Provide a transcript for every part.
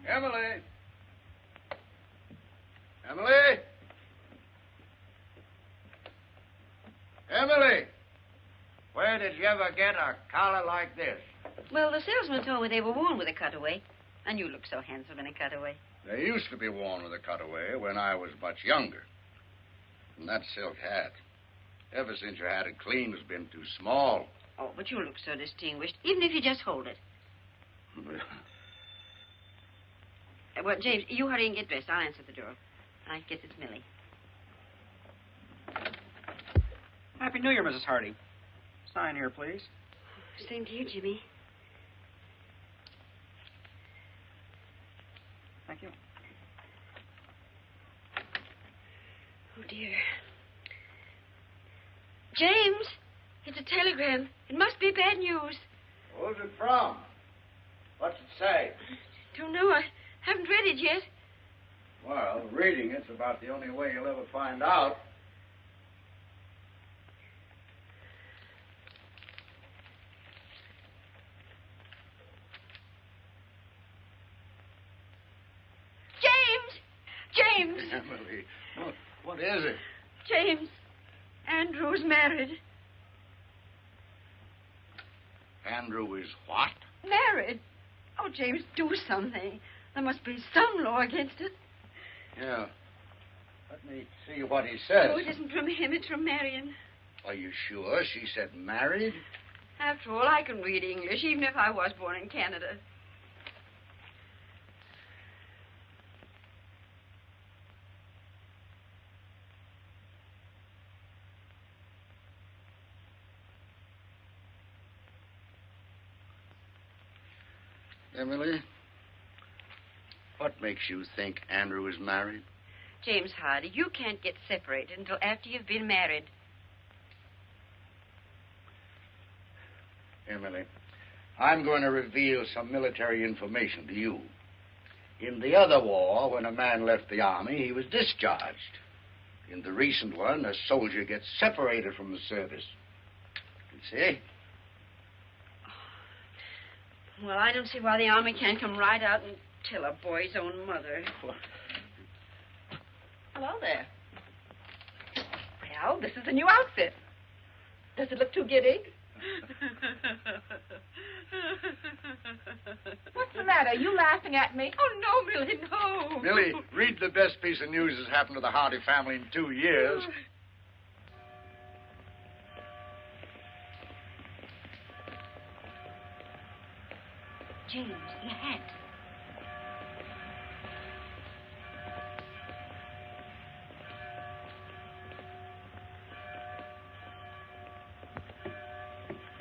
Emily! Emily! Emily! Where did you ever get a collar like this? Well, the salesman told me they were worn with a cutaway. And you look so handsome in a cutaway. They used to be worn with a cutaway when I was much younger. And that silk hat, ever since you had it cleaned, has been too small. Oh, but you look so distinguished, even if you just hold it. Well, James, you hurry and get dressed. I'll answer the door. I guess it's Millie. Happy New Year, Mrs. Hardy. Sign here, please. Same to you, Jimmy. Thank you. Oh, dear. James, it's a telegram. It must be bad news. Who's it from? What's it say? Don't know. I haven't read it yet. Well, reading it's about the only way you'll ever find out. James! Emily, what is it? James, Andrew's married. Andrew is what? Married? Oh, James, do something. There must be some law against it. Yeah. Let me see what he says. Oh, it isn't from him. It's from Marion. Are you sure she said married? After all, I can read English, even if I was born in Canada. Emily, what makes you think Andrew is married? James Hardy, you can't get separated until after you've been married. Emily, I'm going to reveal some military information to you. In the other war, when a man left the army, he was discharged. In the recent one, a soldier gets separated from the service. You see? Well, I don't see why the Army can't come right out and tell a boy's own mother. Hello there. Well, this is the new outfit. Does it look too giddy? What's the matter? Are you laughing at me? Oh, no, Millie, no. Millie, read the best piece of news that's happened to the Hardy family in 2 years. James, your hat.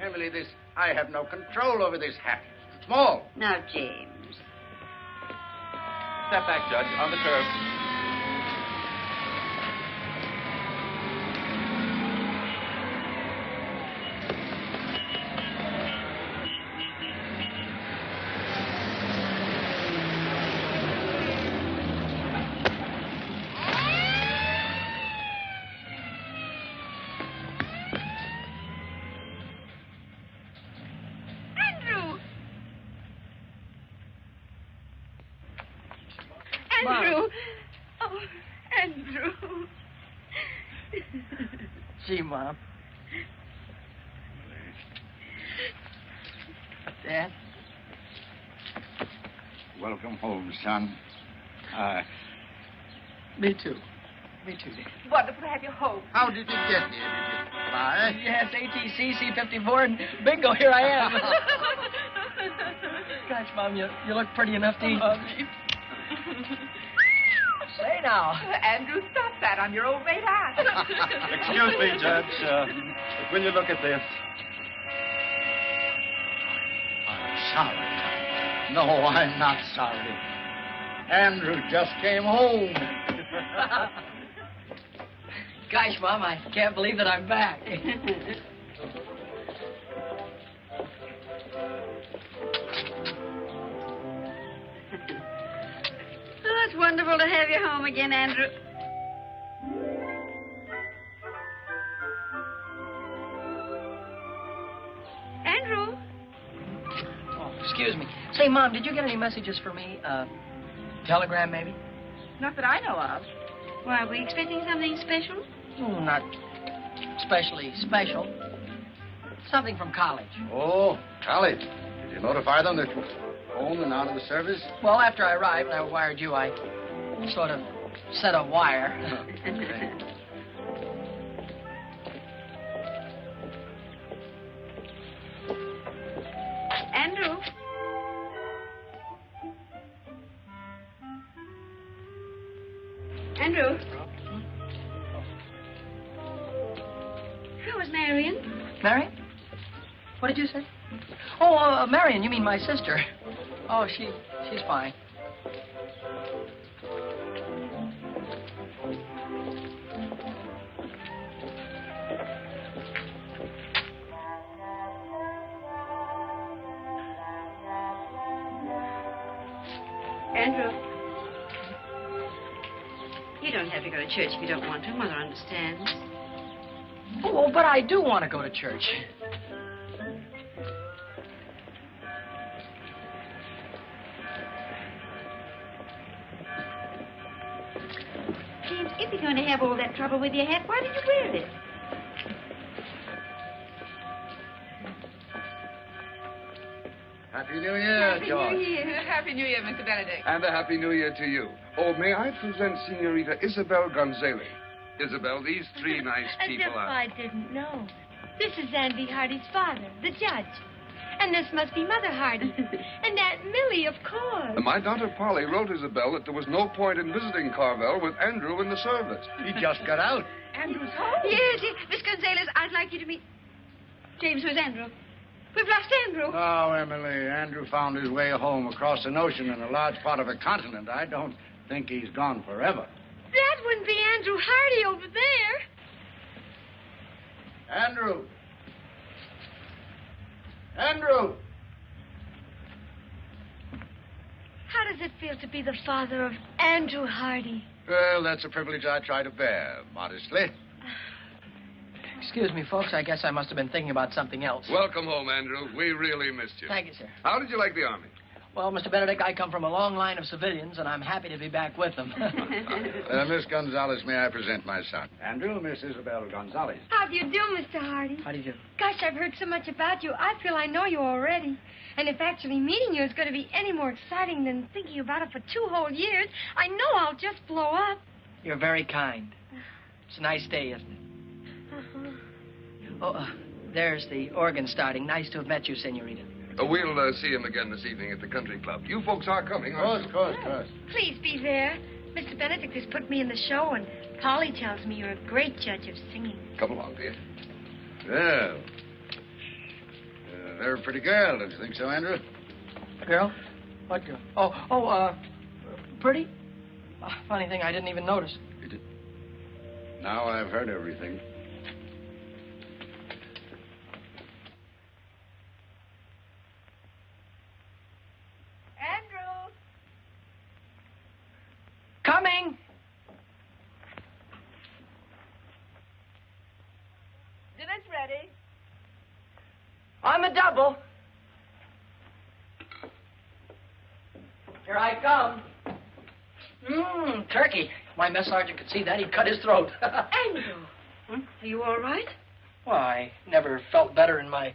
Emily, I have no control over this hat. It's too small. Now, James. Step back, Judge, on the curb. Andrew. Oh, Andrew. Gee, Mom. Dad? Welcome home, son. Me too. Me too, Dad. Wonderful to have you home. How did you get here? Did you fly? Yes, ATC, C-54, and bingo, here I am. Gosh, Mom, you look pretty enough to eat. Say now. Andrew, stop that. I'm your old mate aunt. Excuse me, Judge. Will you look at this? I'm sorry. No, I'm not sorry. Andrew just came home. Gosh, Mom, I can't believe that I'm back. Oh, it's wonderful to have you home again, Andrew. Andrew? Oh, excuse me. Say, Mom, did you get any messages for me? Telegram, maybe? Not that I know of. Why, are we expecting something special? Oh, not especially special. Something from college. Oh, college. Did you notify them that you were home and out of the service? Well, after I arrived and I wired you, I sort of set a wire. Andrew? Andrew? How was Marion? Marion? What did you say? Oh, Marion, you mean my sister. Oh, she's fine. Andrew? You don't have to go to church if you don't want to. Mother understands. Oh, but I do want to go to church. James, if you're going to have all that trouble with your hat, why did you wear it? Happy New Year, George. Happy New Year, Mr. Benedict. And a Happy New Year to you. Oh, may I present Senorita Isabel Gonzalez? Isabel, these three nice people As if are... I didn't know. This is Andy Hardy's father, the judge. And this must be Mother Hardy. And Aunt Millie, of course. My daughter Polly wrote Isabel that there was no point in visiting Carvel with Andrew in the service. He just got out. Andrew's home. Yes, Miss Gonzalez, I'd like you to meet... James, where's Andrew? We've lost Andrew. Oh, Emily, Andrew found his way home across an ocean and a large part of a continent. I don't think he's gone forever. That wouldn't be Andrew Hardy over there. Andrew! Andrew! How does it feel to be the father of Andrew Hardy? Well, that's a privilege I try to bear, modestly. Excuse me, folks. I guess I must have been thinking about something else. Welcome home, Andrew. We really missed you. Thank you, sir. How did you like the Army? Well, Mr. Benedict, I come from a long line of civilians, and I'm happy to be back with them. Miss Gonzalez, may I present my son? Andrew, Miss Isabel Gonzalez. How do you do, Mr. Hardy? How do you do? Gosh, I've heard so much about you. I feel I know you already. And if actually meeting you is going to be any more exciting than thinking about it for 2 whole years, I know I'll just blow up. You're very kind. It's a nice day, isn't it? Uh-huh. Oh, there's the organ starting. Nice to have met you, Senorita. We'll see him again this evening at the country club. You folks are coming, aren't you? Of course. Please be there. Mr. Benedict has put me in the show, and Polly tells me you're a great judge of singing. Come along, dear. Well, they're a pretty girl, don't you think so, Andrew? Girl? What girl? Pretty? Funny thing, I didn't even notice. You did. Now I've heard everything. Andrew. Coming! Dinner's ready. On the double. Here I come. Turkey. My mess sergeant could see that. He'd cut his throat. Andrew. Are you all right? Well, I never felt better in my...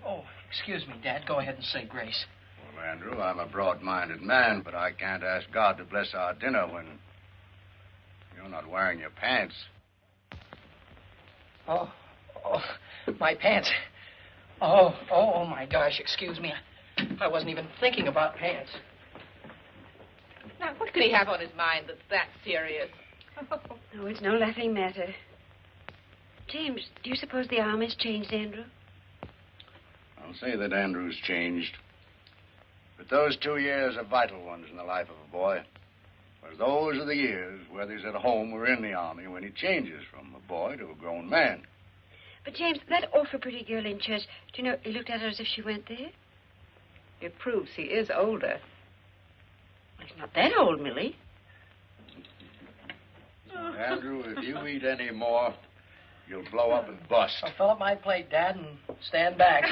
Oh, excuse me, Dad. Go ahead and say grace. Well, Andrew, I'm a broad-minded man, but I can't ask God to bless our dinner when you're not wearing your pants. Oh, my pants. Oh, my gosh, excuse me. I wasn't even thinking about pants. Now, what could he have on his mind that's that serious? Oh, it's no laughing matter. James, do you suppose the Army's changed Andrew? I'll say that Andrew's changed. But those 2 years are vital ones in the life of a boy. For those are the years, whether he's at home or in the Army, when he changes from a boy to a grown man. But, James, that awful pretty girl in church, do you know, he looked at her as if she went there? It proves he is older. Well, he's not that old, Millie. Andrew, if you eat any more, you'll blow up and bust. I'll fill up my plate, Dad, and stand back.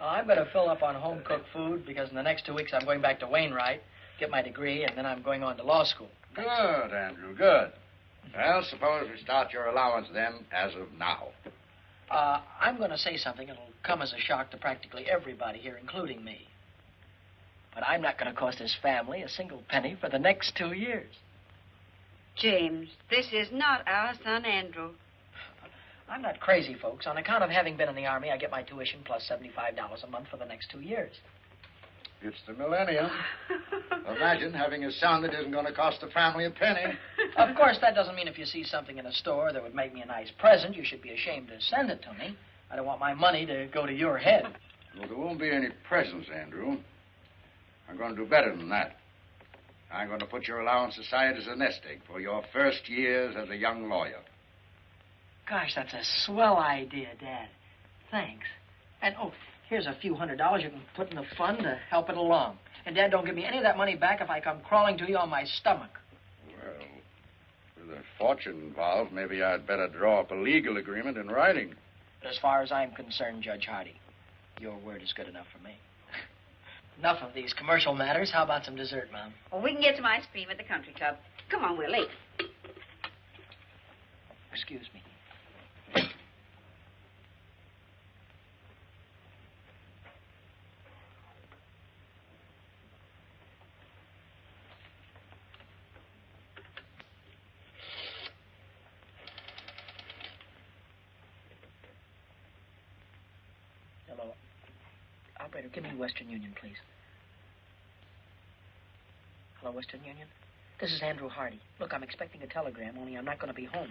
I better fill up on home-cooked food because in the next 2 weeks I'm going back to Wainwright. get my degree, and then I'm going on to law school. Good, Andrew, good. Well, suppose we start your allowance then, as of now. I'm going to say something that'll come as a shock to practically everybody here, including me. But I'm not going to cost this family a single penny for the next 2 years. James, this is not our son, Andrew. I'm not crazy, folks. On account of having been in the Army, I get my tuition plus $75 a month for the next 2 years. It's the millennium. Imagine having a son that isn't going to cost the family a penny. Of course, that doesn't mean if you see something in a store that would make me a nice present, you should be ashamed to send it to me. I don't want my money to go to your head. Well, there won't be any presents, Andrew. I'm going to do better than that. I'm going to put your allowance aside as a nest egg for your first years as a young lawyer. Gosh, that's a swell idea, Dad. Thanks. And, oh, here's a few $100s you can put in the fund to help it along. And, Dad, don't give me any of that money back if I come crawling to you on my stomach. Well, with a fortune involved, maybe I'd better draw up a legal agreement in writing. But as far as I'm concerned, Judge Hardy, your word is good enough for me. Enough of these commercial matters. How about some dessert, Mom? Well, we can get some ice cream at the country club. Come on, we're late. Excuse me. Hello. Operator, give me Western Union, please. Hello, Western Union? This is Andrew Hardy. Look, I'm expecting a telegram, only I'm not going to be home.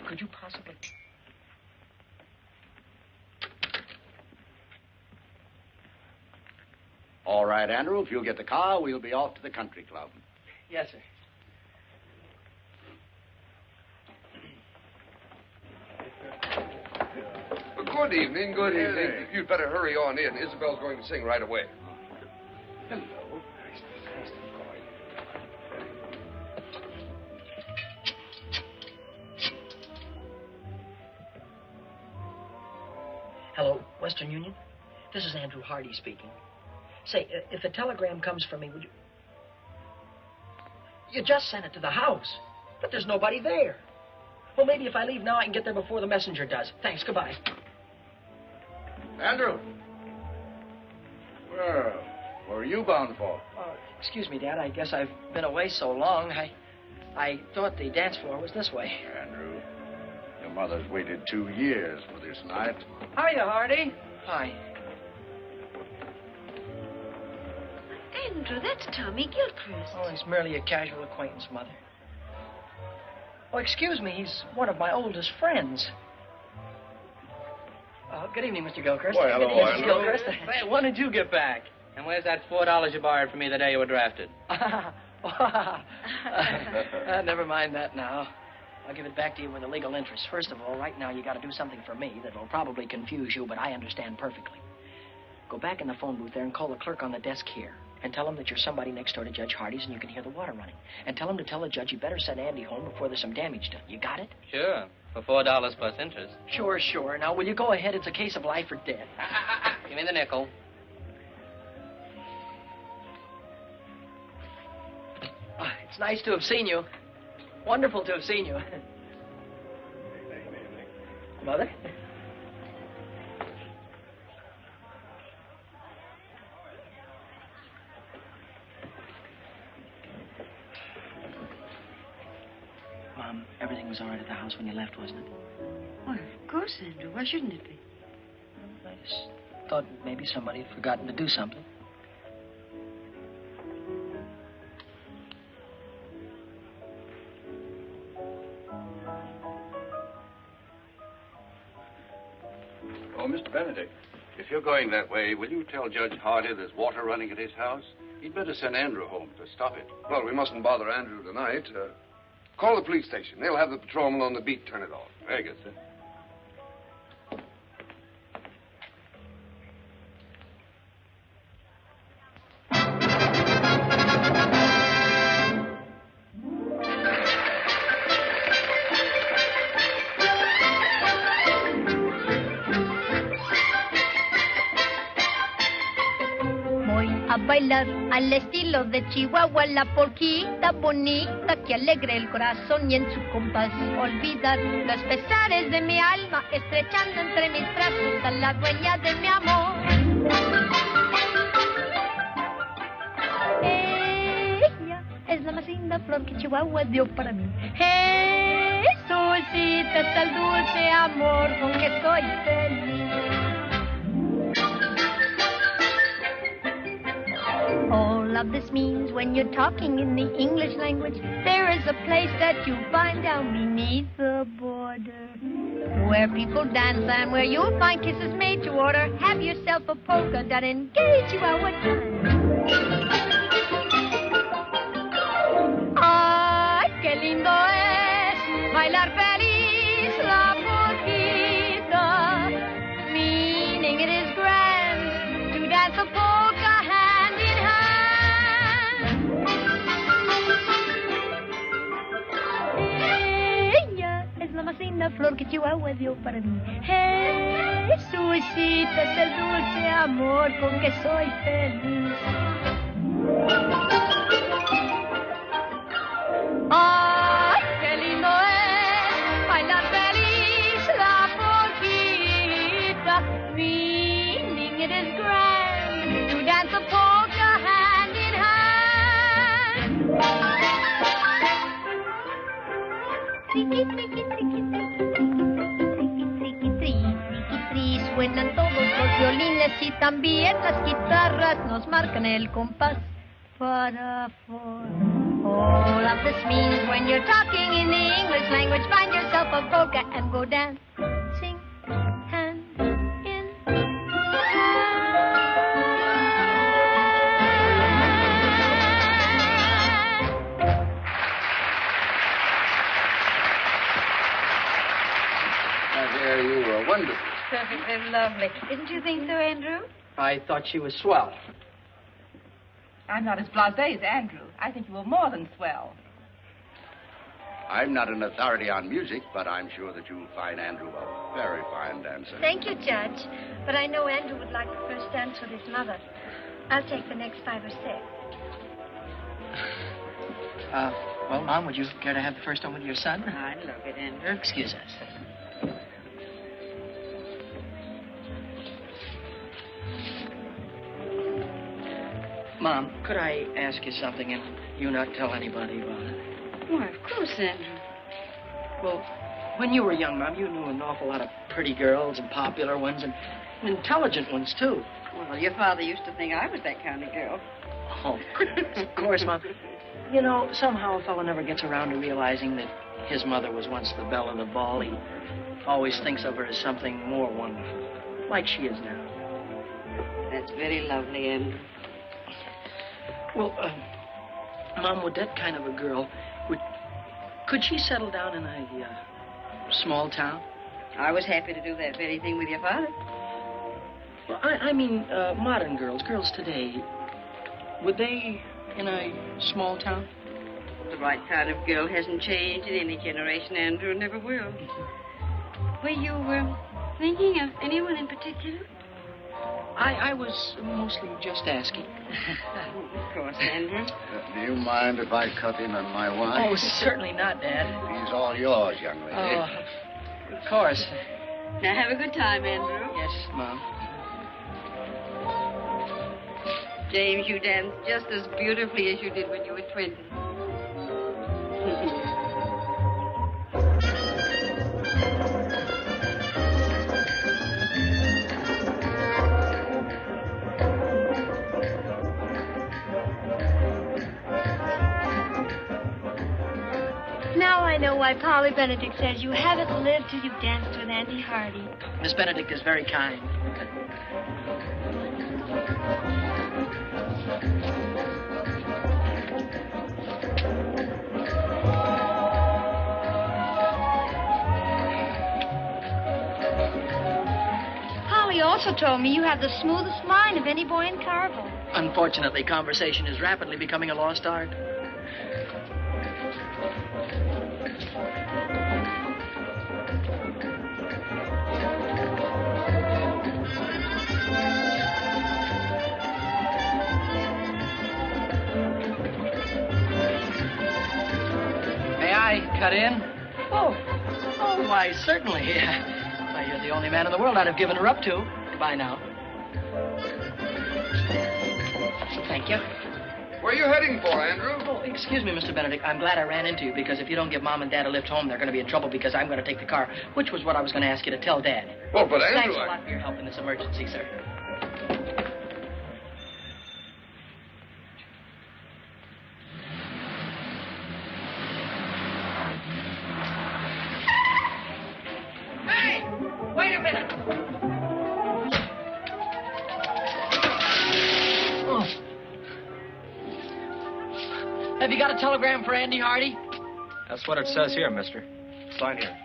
Could you possibly... All right, Andrew, if you'll get the car, we'll be off to the country club. Yes, sir. Good evening, good evening. You'd better hurry on in. Isabel's going to sing right away. Hello. Hello, Western Union? This is Andrew Hardy speaking. Say, if a telegram comes from me, would you... You just sent it to the house, but there's nobody there. Well, maybe if I leave now, I can get there before the messenger does. Thanks, goodbye. Andrew. Well, where are you bound for? Excuse me, Dad. I guess I've been away so long. I thought the dance floor was this way. Andrew, your mother's waited 2 years for this night. Hiya, Hardy. Hi. Andrew, that's Tommy Gilchrist. Oh, he's merely a casual acquaintance, Mother. Oh, excuse me. He's one of my oldest friends. Good evening, Mr. Gilchrist. Why, hello, Good evening, Mr. Andrew. Gilchrist. Say, when did you get back? And where's that $4 you borrowed from me the day you were drafted? Never mind that now. I'll give it back to you with a legal interest. First of all, right now you got to do something for me that will probably confuse you, but I understand perfectly. Go back in the phone booth there and call the clerk on the desk here. And tell him that you're somebody next door to Judge Hardy's and you can hear the water running. And tell him to tell the judge you better send Andy home before there's some damage done. You got it? Sure, for $4 plus interest. Sure, sure. Now, will you go ahead? It's a case of life or death. Give me the nickel. It's nice to have seen you. Wonderful to have seen you. Mother? Mom, everything was all right at the house when you left, wasn't it? Well, of course, Andrew. Why shouldn't it be? I just thought maybe somebody had forgotten to do something. Oh, Mr. Benedict, if you're going that way, will you tell Judge Hardy there's water running at his house? He'd better send Andrew home to stop it. Well, we mustn't bother Andrew tonight. Call the police station. They'll have the patrolman on the beat turn it off. Very good, sir. bailar al estilo de Chihuahua, la polquita bonita que alegra el corazón y en su compás olvidar los pesares de mi alma, estrechando entre mis brazos a la dueña de mi amor. Ella es la más linda flor que Chihuahua dio para mí. Jesucita es el dulce amor con que soy feliz. All of this means when you're talking in the English language, there is a place that you find down beneath the border, where people dance and where you'll find kisses made to order. Have yourself a polka dot and engage you at what time. Ay, qué lindo es bailar feliz la polquita, meaning it is grand to dance a polka hand in hand. Ella es la más linda flor que Chihuahua dio para mí. Jesucita es el dulce amor con que soy feliz. Ay, qué lindo es bailar feliz la polquita, meaning it is grand to dance a polka hand in hand. Triqui, triqui, triqui, triqui, triqui, triqui, tri, suenan todos los violines y también las guitarras nos marcan el compás para for. All of this means when you're talking in the English language, find yourself a polka and go dancing hand in My dear, you were wonderful. Perfectly lovely. Didn't you think so, Andrew? I thought she was swell. I'm not as blasé as Andrew. I think you were more than swell. I'm not an authority on music, but I'm sure that you'll find Andrew a very fine dancer. Thank you, Judge. But I know Andrew would like the first dance with his mother. I'll take the next 5 or 6. Well, Mom, would you care to have the first one with your son? I love it, Andrew. Excuse us. Mom, could I ask you something and you not tell anybody about it? Why, of course, Andrew. Well, when you were young, Mom, you knew an awful lot of pretty girls and popular ones and intelligent ones, too. Well, your father used to think I was that kind of girl. Oh, of course, Mom. You know, somehow a fellow never gets around to realizing that his mother was once the belle of the ball. He always thinks of her as something more wonderful, like she is now. That's very lovely, Andrew. Well, Mom, would that kind of a girl, could she settle down in a small town? I was happy to do that very thing with your father. Well, I mean, modern girls today, would they in a small town? The right kind of girl hasn't changed in any generation, Andrew, never will. Were you thinking of anyone in particular? I was mostly just asking. Of course, Andrew. Do you mind if I cut in on my wine? Oh, certainly not, Dad. He's all yours, young lady. Oh, of course. Now, have a good time, Andrew. Yes, Mom. James, you danced just as beautifully as you did when you were 20. Now I know why Polly Benedict says you haven't lived till you've danced with Auntie Hardy. Miss Benedict is very kind. Polly also told me you have the smoothest mind of any boy in Carville. Unfortunately, conversation is rapidly becoming a lost art. I cut in? Oh, why, certainly. Why, you're the only man in the world I'd have given her up to. Goodbye now. Thank you. Where are you heading for, Andrew? Oh, excuse me, Mr. Benedict. I'm glad I ran into you, because if you don't give Mom and Dad a lift home, they're going to be in trouble because I'm going to take the car, which was what I was going to ask you to tell Dad. Well, but Andrew... Thanks a lot for your help in this emergency, sir. Hey! Wait a minute! Oh. Have you got a telegram for Andy Hardy? That's what it says here, mister. Sign here.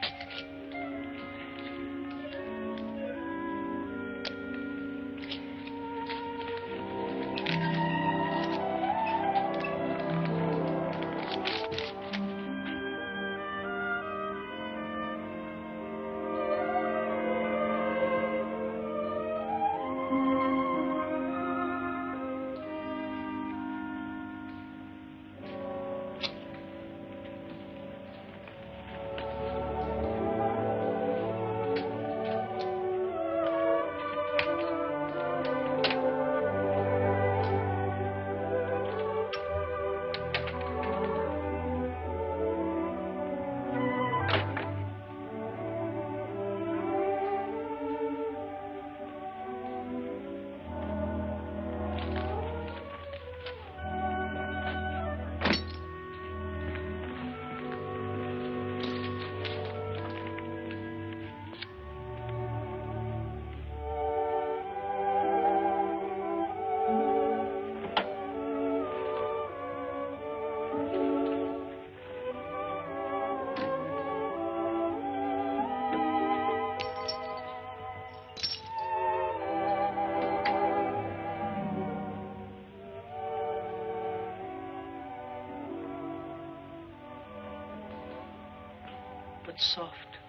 Soft.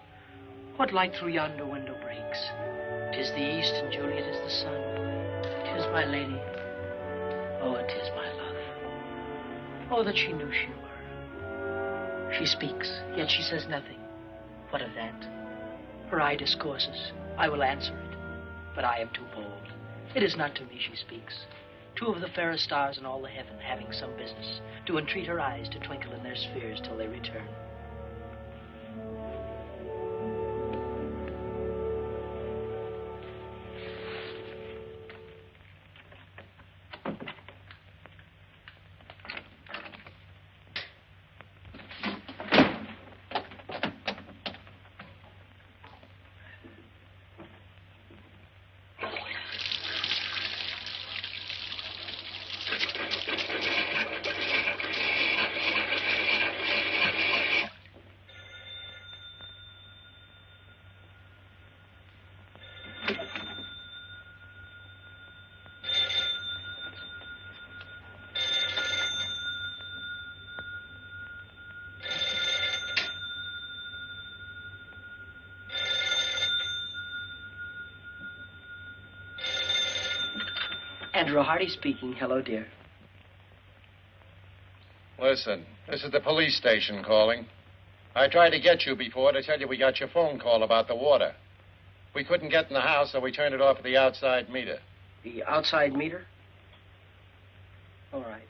What light through yonder window breaks? 'Tis the east, and Juliet is the sun. 'Tis my lady. Oh, 'tis my love. Oh, that she knew she were. She speaks, yet she says nothing. What of that? Her eye discourses. I will answer it, but I am too bold. It is not to me she speaks. Two of the fairest stars in all the heaven, having some business, do entreat her eyes to twinkle in their spheres till they return. Andrew Hardy speaking. Hello, dear. Listen, this is the police station calling. I tried to get you before to tell you we got your phone call about the water. We couldn't get in the house, so we turned it off at the outside meter. The outside meter? All right.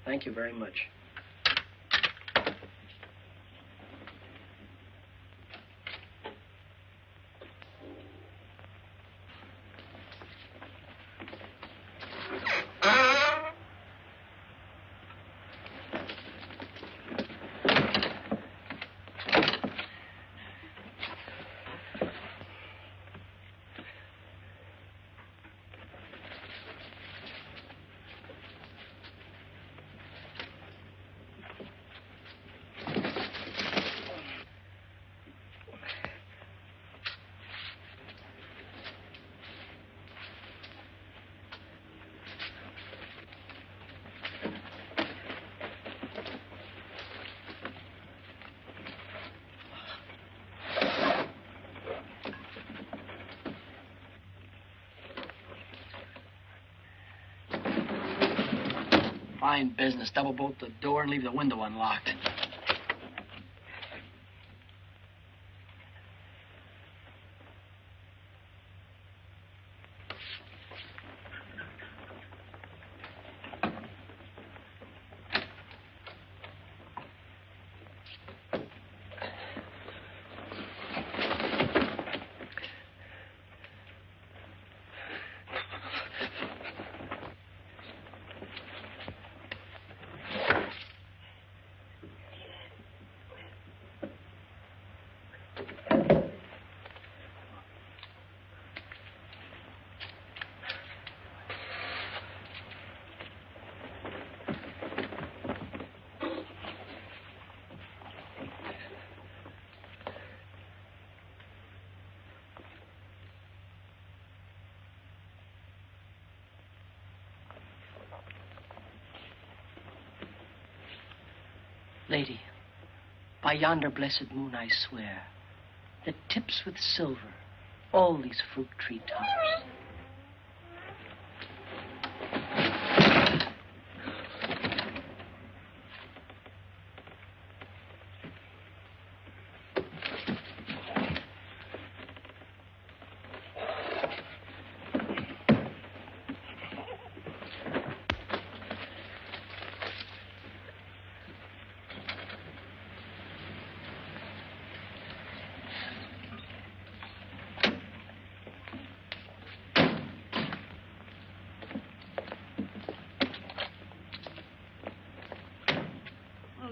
Thank you very much. Fine business. Double bolt the door and leave the window unlocked. Lady, by yonder blessed moon I swear, that tips with silver all these fruit tree tops.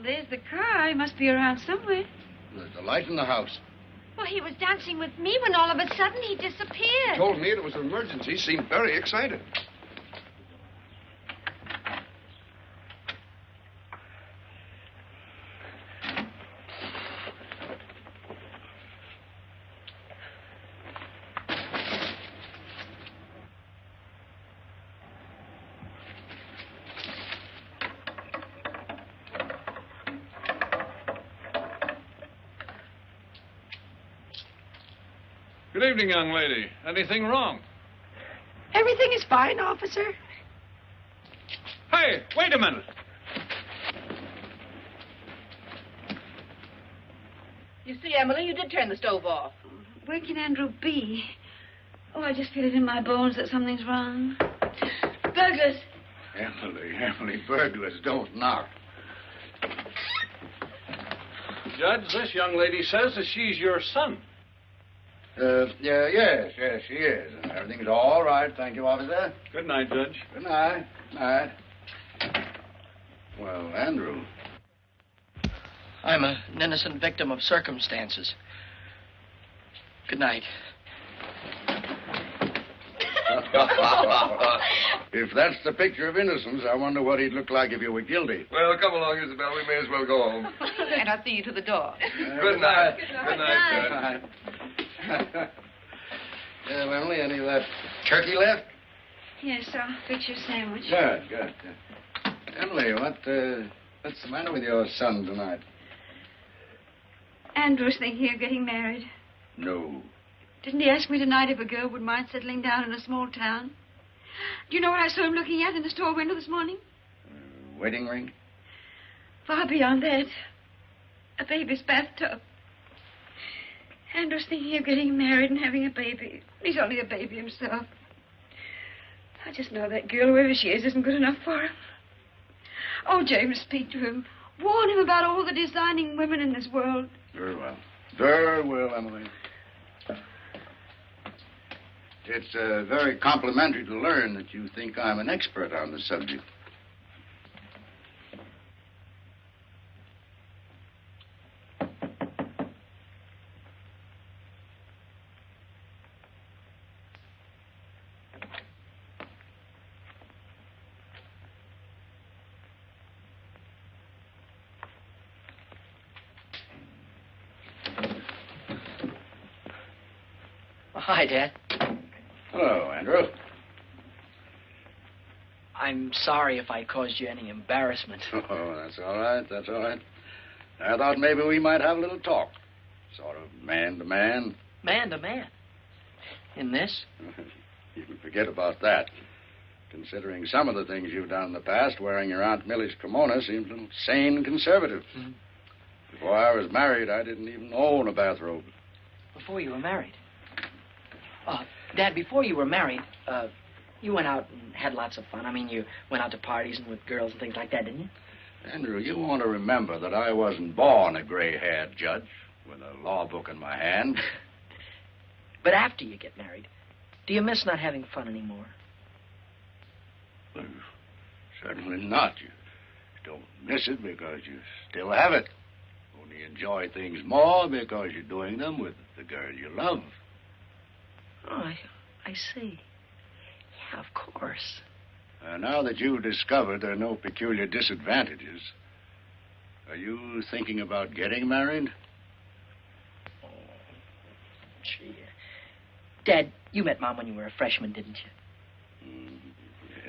There's the car. He must be around somewhere. There's a light in the house. Well, he was dancing with me when all of a sudden he He disappeared. told me it was an emergency. He seemed very excited. Good evening, young lady. Anything wrong? Everything is fine, officer. Hey, wait a minute. You see, Emily, you did turn the stove off. Where can Andrew be? Oh, I just feel it in my bones that something's wrong. Burglars. Emily, burglars don't knock. Judge, this young lady says that she's your son. Yes, she is. And everything's all right. Thank you, officer. Good night, Judge. Good night. Night. Well, Andrew. I'm an innocent victim of circumstances. Good night. If that's the picture of innocence, I wonder what he'd look like if you were guilty. Well, come along, Isabel. We may as well go home. And I'll see you to the door. Good night. Good night. Yeah, Emily, any of that turkey left? Yes, I'll fix your sandwich. Good. Emily, what's the matter with your son tonight? Andrew's thinking of getting married. No. Didn't he ask me tonight if a girl would mind settling down in a small town? Do you know what I saw him looking at in the store window this morning? Wedding ring? Far beyond that. A baby's bathtub. Andrew's thinking of getting married and having a baby. He's only a baby himself. I just know that girl, whoever she is, isn't good enough for him. Oh, James, speak to him. Warn him about all the designing women in this world. Very well. Very well, Emily. It's very complimentary to learn that you think I'm an expert on the subject. Hi, Dad. Hello, Andrew. I'm sorry if I caused you any embarrassment. Oh, that's all right. I thought maybe we might have a little talk. Sort of man to man. Man to man? In this? You can forget about that. Considering some of the things you've done in the past, wearing your Aunt Millie's kimono seems a little sane and conservative. Hmm. Before I was married, I didn't even own a bathrobe. Before you were married? Dad, before you were married, you went out and had lots of fun. I mean, you went out to parties and with girls and things like that, didn't you? Andrew, you want to remember that I wasn't born a gray-haired judge with a law book in my hand. But after you get married, do you miss not having fun anymore? Well, certainly not. You don't miss it because you still have it. Only enjoy things more because you're doing them with the girl you love. Oh, I see. Yeah, of course. Now that you've discovered there are no peculiar disadvantages, are you thinking about getting married? Oh, gee. Dad, you met Mom when you were a freshman, didn't you?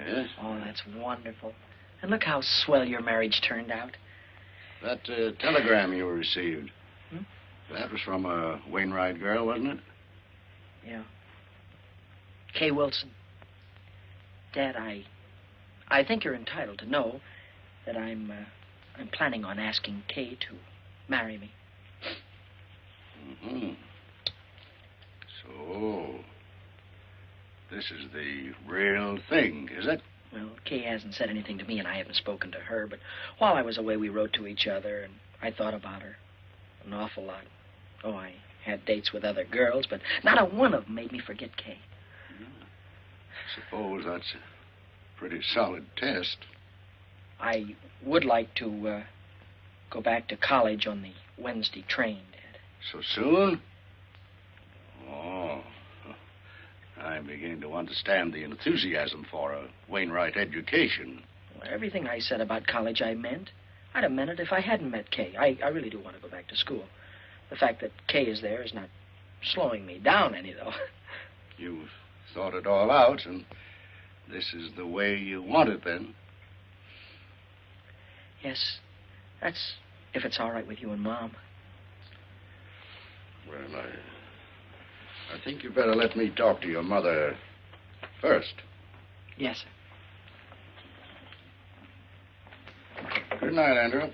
Yes. Oh, that's wonderful. And look how swell your marriage turned out. That telegram you received. Hmm? That was from a Wainwright girl, wasn't it? Yeah. Kay Wilson. Dad, I think you're entitled to know that I'm planning on asking Kay to marry me. Mm-hmm. So, this is the real thing, is it? Well, Kay hasn't said anything to me, and I haven't spoken to her, but while I was away, we wrote to each other, and I thought about her an awful lot. Oh, I had dates with other girls, but not a one of them made me forget Kay. Suppose that's a pretty solid test. I would like to go back to college on the Wednesday train, Dad. So soon? Oh, I'm beginning to understand the enthusiasm for a Wainwright education. Well, everything I said about college I meant. I'd have meant it if I hadn't met Kay. I really do want to go back to school. The fact that Kay is there is not slowing me down any, though. You've thought it all out, and this is the way you want it, then? Yes, that's if it's all right with you and Mom. Well, I think you better let me talk to your mother first. Yes, sir. Good night, Andrew.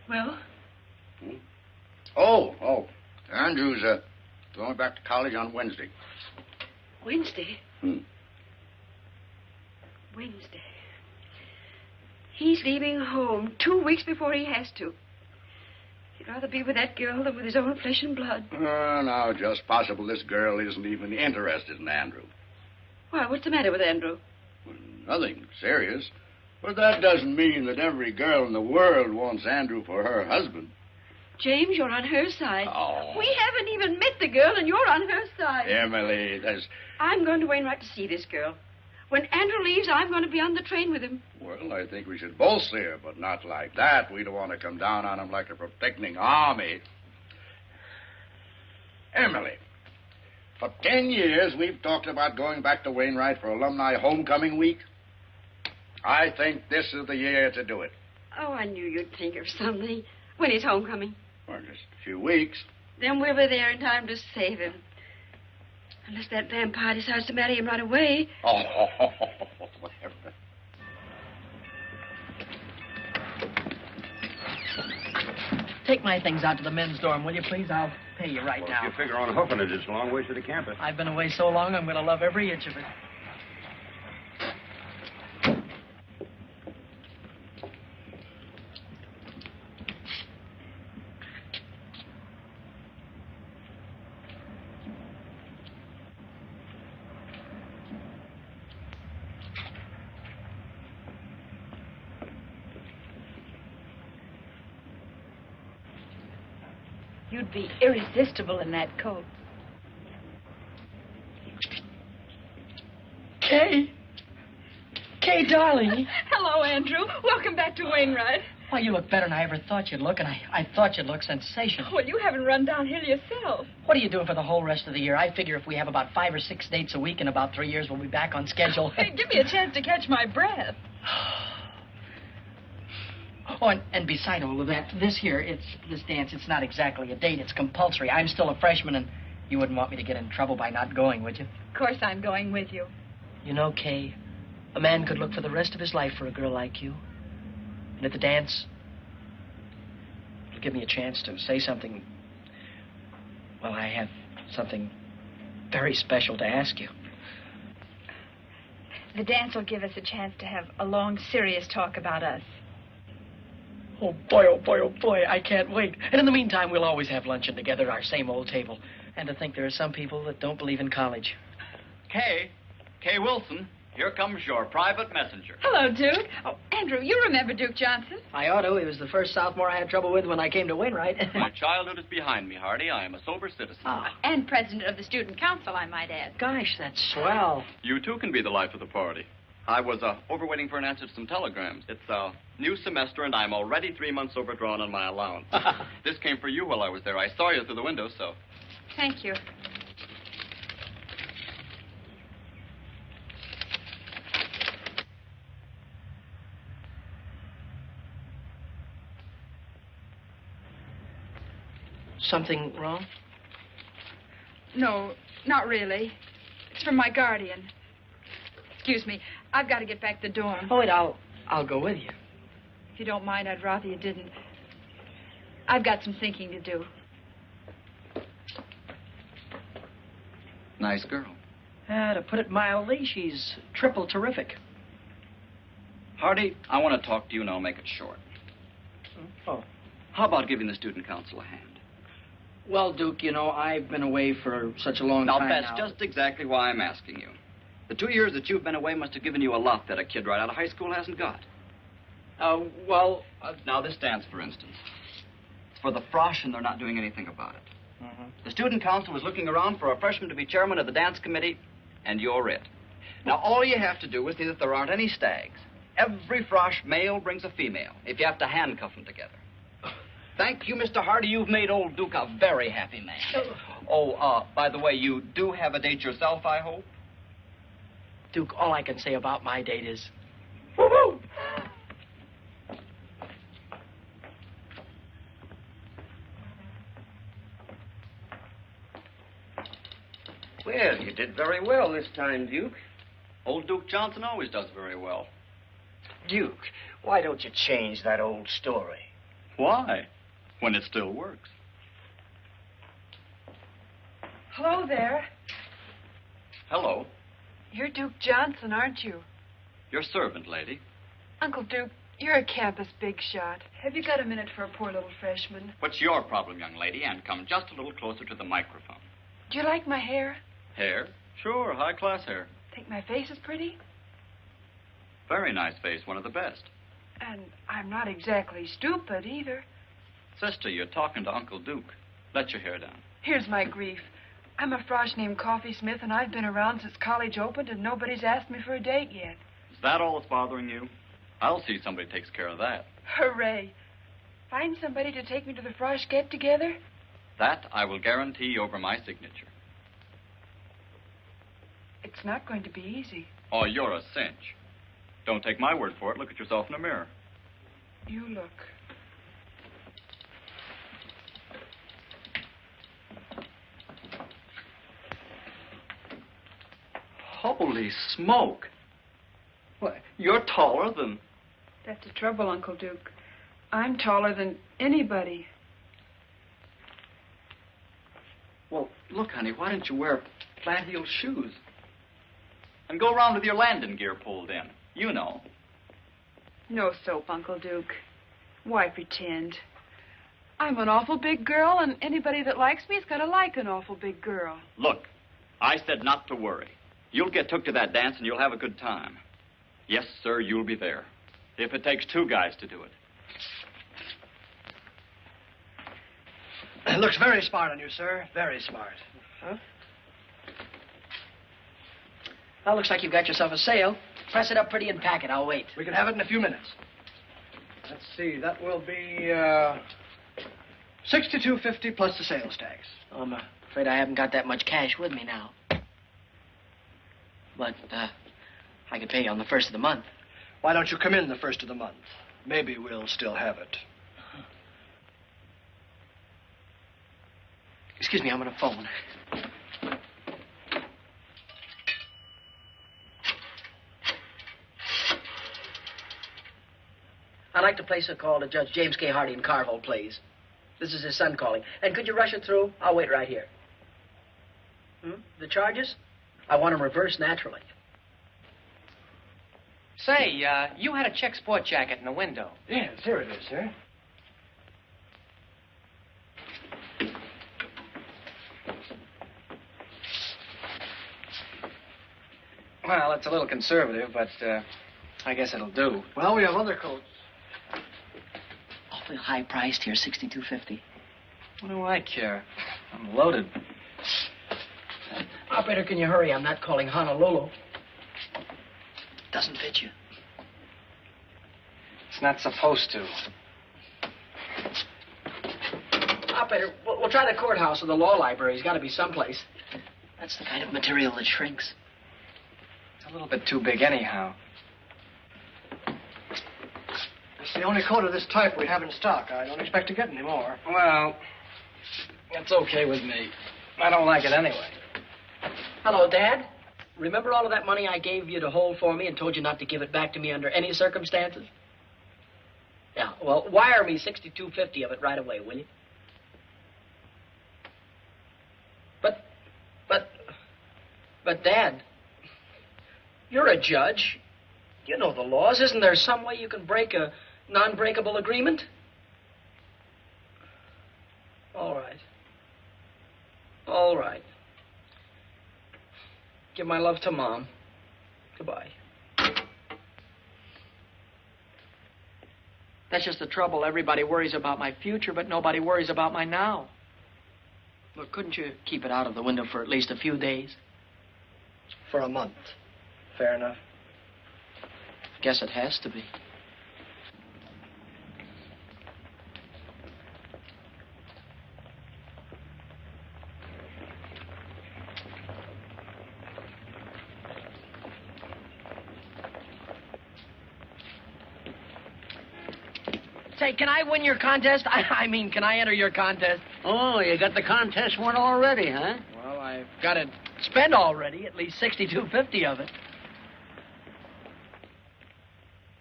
Well? Oh. Andrew's going back to college on Wednesday. Wednesday? Hmm. Wednesday. He's leaving home 2 weeks before he has to. He'd rather be with that girl than with his own flesh and blood. Now, just possible this girl isn't even interested in Andrew. Why, what's the matter with Andrew? Well, nothing serious. But that doesn't mean that every girl in the world wants Andrew for her husband. James, you're on her side. Oh. We haven't even met the girl, and you're on her side. Emily, there's... I'm going to Wainwright to see this girl. When Andrew leaves, I'm going to be on the train with him. Well, I think we should both see her, but not like that. We don't want to come down on him like a protecting army. Emily, for 10 years, we've talked about going back to Wainwright for alumni homecoming week. I think this is the year to do it. Oh, I knew you'd think of something. When is homecoming? Well, just a few weeks. Then we'll be there in time to save him. Unless that vampire decides to marry him right away. Oh, whatever. Take my things out to the men's dorm, will you, please? I'll pay you right now. If you figure on hoofing it, it's a long ways to the campus. I've been away so long, I'm going to love every inch of it. You'd be irresistible in that coat. Kay, darling. Hello, Andrew. Welcome back to Wainwright. Why, you look better than I ever thought you'd look, and I thought you'd look sensational. Well, you haven't run downhill yourself. What are you doing for the whole rest of the year? I figure if we have about 5 or 6 dates a week in about 3 years, we'll be back on schedule. Hey, give me a chance to catch my breath. Oh, and beside all of that, this dance, it's not exactly a date. It's compulsory. I'm still a freshman, and you wouldn't want me to get in trouble by not going, would you? Of course I'm going with you. You know, Kay, a man could look for the rest of his life for a girl like you. And at the dance, it'll give me a chance to say something. Well, I have something very special to ask you. The dance will give us a chance to have a long, serious talk about us. Oh, boy, I can't wait. And in the meantime, we'll always have luncheon together at our same old table. And to think there are some people that don't believe in college. Kay Wilson. Here comes your private messenger. Hello, Duke. Oh, Andrew, you remember Duke Johnson? I ought to. He was the first sophomore I had trouble with when I came to Wainwright. My childhood is behind me, Hardy. I am a sober citizen. And president of the student council, I might add. Gosh, that's swell. You, too, can be the life of the party. I was overwaiting for an answer to some telegrams. It's a new semester, and I'm already 3 months overdrawn on my allowance. This came for you while I was there. I saw you through the window, so... Thank you. Something wrong? No, not really. It's from my guardian. Excuse me. I've got to get back to the dorm. Oh, wait, I'll go with you. If you don't mind, I'd rather you didn't. I've got some thinking to do. Nice girl. To put it mildly, she's triple terrific. Hardy, I want to talk to you, and I'll make it short. Oh. How about giving the student council a hand? Well, Duke, you know, I've been away for such a long time Now, that's now. just exactly why I'm asking you. The 2 years that you've been away must have given you a lot that a kid right out of high school hasn't got. Well... Now, this dance, for instance. It's for the frosh, and they're not doing anything about it. The student council is looking around for a freshman to be chairman of the dance committee, and you're it. Now, all you have to do is see that there aren't any stags. Every frosh male brings a female, if you have to handcuff them together. Thank you, Mr. Hardy. You've made old Duke a very happy man. Oh, by the way, you do have a date yourself, I hope? Duke, all I can say about my date is... Woo-hoo! Well, you did very well this time, Duke. Old Duke Johnson always does very well. Duke, why don't you change that old story? Why? When it still works. Hello there. Hello. You're Duke Johnson, aren't you? Your servant, lady. Uncle Duke, you're a campus big shot. Have you got a minute for a poor little freshman? What's your problem, young lady? And come just a little closer to the microphone. Do you like my hair? Hair? Sure, high-class hair. Think my face is pretty? Very nice face, one of the best. And I'm not exactly stupid either. Sister, you're talking to Uncle Duke. Let your hair down. Here's my grief. I'm a frosh named Coffee Smith, and I've been around since college opened, and nobody's asked me for a date yet. Is that all that's bothering you? I'll see somebody takes care of that. Hooray. Find somebody to take me to the frosh get-together? That I will guarantee over my signature. It's not going to be easy. Oh, you're a cinch. Don't take my word for it. Look at yourself in the mirror. You look. Holy smoke. Why, you're taller than... That's the trouble, Uncle Duke. I'm taller than anybody. Well, look, honey, why don't you wear flat-heeled shoes? And go around with your landing gear pulled in. You know. No soap, Uncle Duke. Why pretend? I'm an awful big girl, and anybody that likes me is going to like an awful big girl. Look, I said not to worry. You'll get took to that dance, and you'll have a good time. Yes, sir, you'll be there. If it takes 2 guys to do it. It looks very smart on you, sir. Very smart. Huh? Well, looks like you've got yourself a sale. Press it up pretty and pack it. I'll wait. We can have it in a few minutes. Let's see. That will be $62.50 plus the sales tax. Oh, I'm afraid I haven't got that much cash with me now. But I could pay you on the 1st of the month. Why don't you come in the 1st of the month? Maybe we'll still have it. Excuse me, I'm on a phone. I'd like to place a call to Judge James K. Hardy in Carville, please. This is his son calling. And could you rush it through? I'll wait right here. The charges? I want them reversed naturally. Say, you had a check sport jacket in the window. Yes, here it is, sir. Well, it's a little conservative, but I guess it'll do. Well, we have other coats. Awfully high priced here, $62.50. What do I care? I'm loaded. Operator, can you hurry? I'm not calling Honolulu. Doesn't fit you. It's not supposed to. Operator, we'll try the courthouse or the law library. He's got to be someplace. That's the kind of material that shrinks. It's a little bit too big anyhow. It's the only coat of this type we have in stock. I don't expect to get any more. Well, it's okay with me. I don't like it anyway. Hello, Dad. Remember all of that money I gave you to hold for me and told you not to give it back to me under any circumstances? Yeah, well, wire me $62.50 of it right away, will you? But, Dad, you're a judge. You know the laws. Isn't there some way you can break a non-breakable agreement? All right. All right. Give my love to Mom. Goodbye. That's just the trouble. Everybody worries about my future, but nobody worries about my now. Look, couldn't you keep it out of the window for at least a few days? For a month. Fair enough. Guess it has to be. Say, can I win your contest? I mean, can I enter your contest? Oh, you got the contest won already, huh? Well, I've got it spent already, at least $62.50 of it.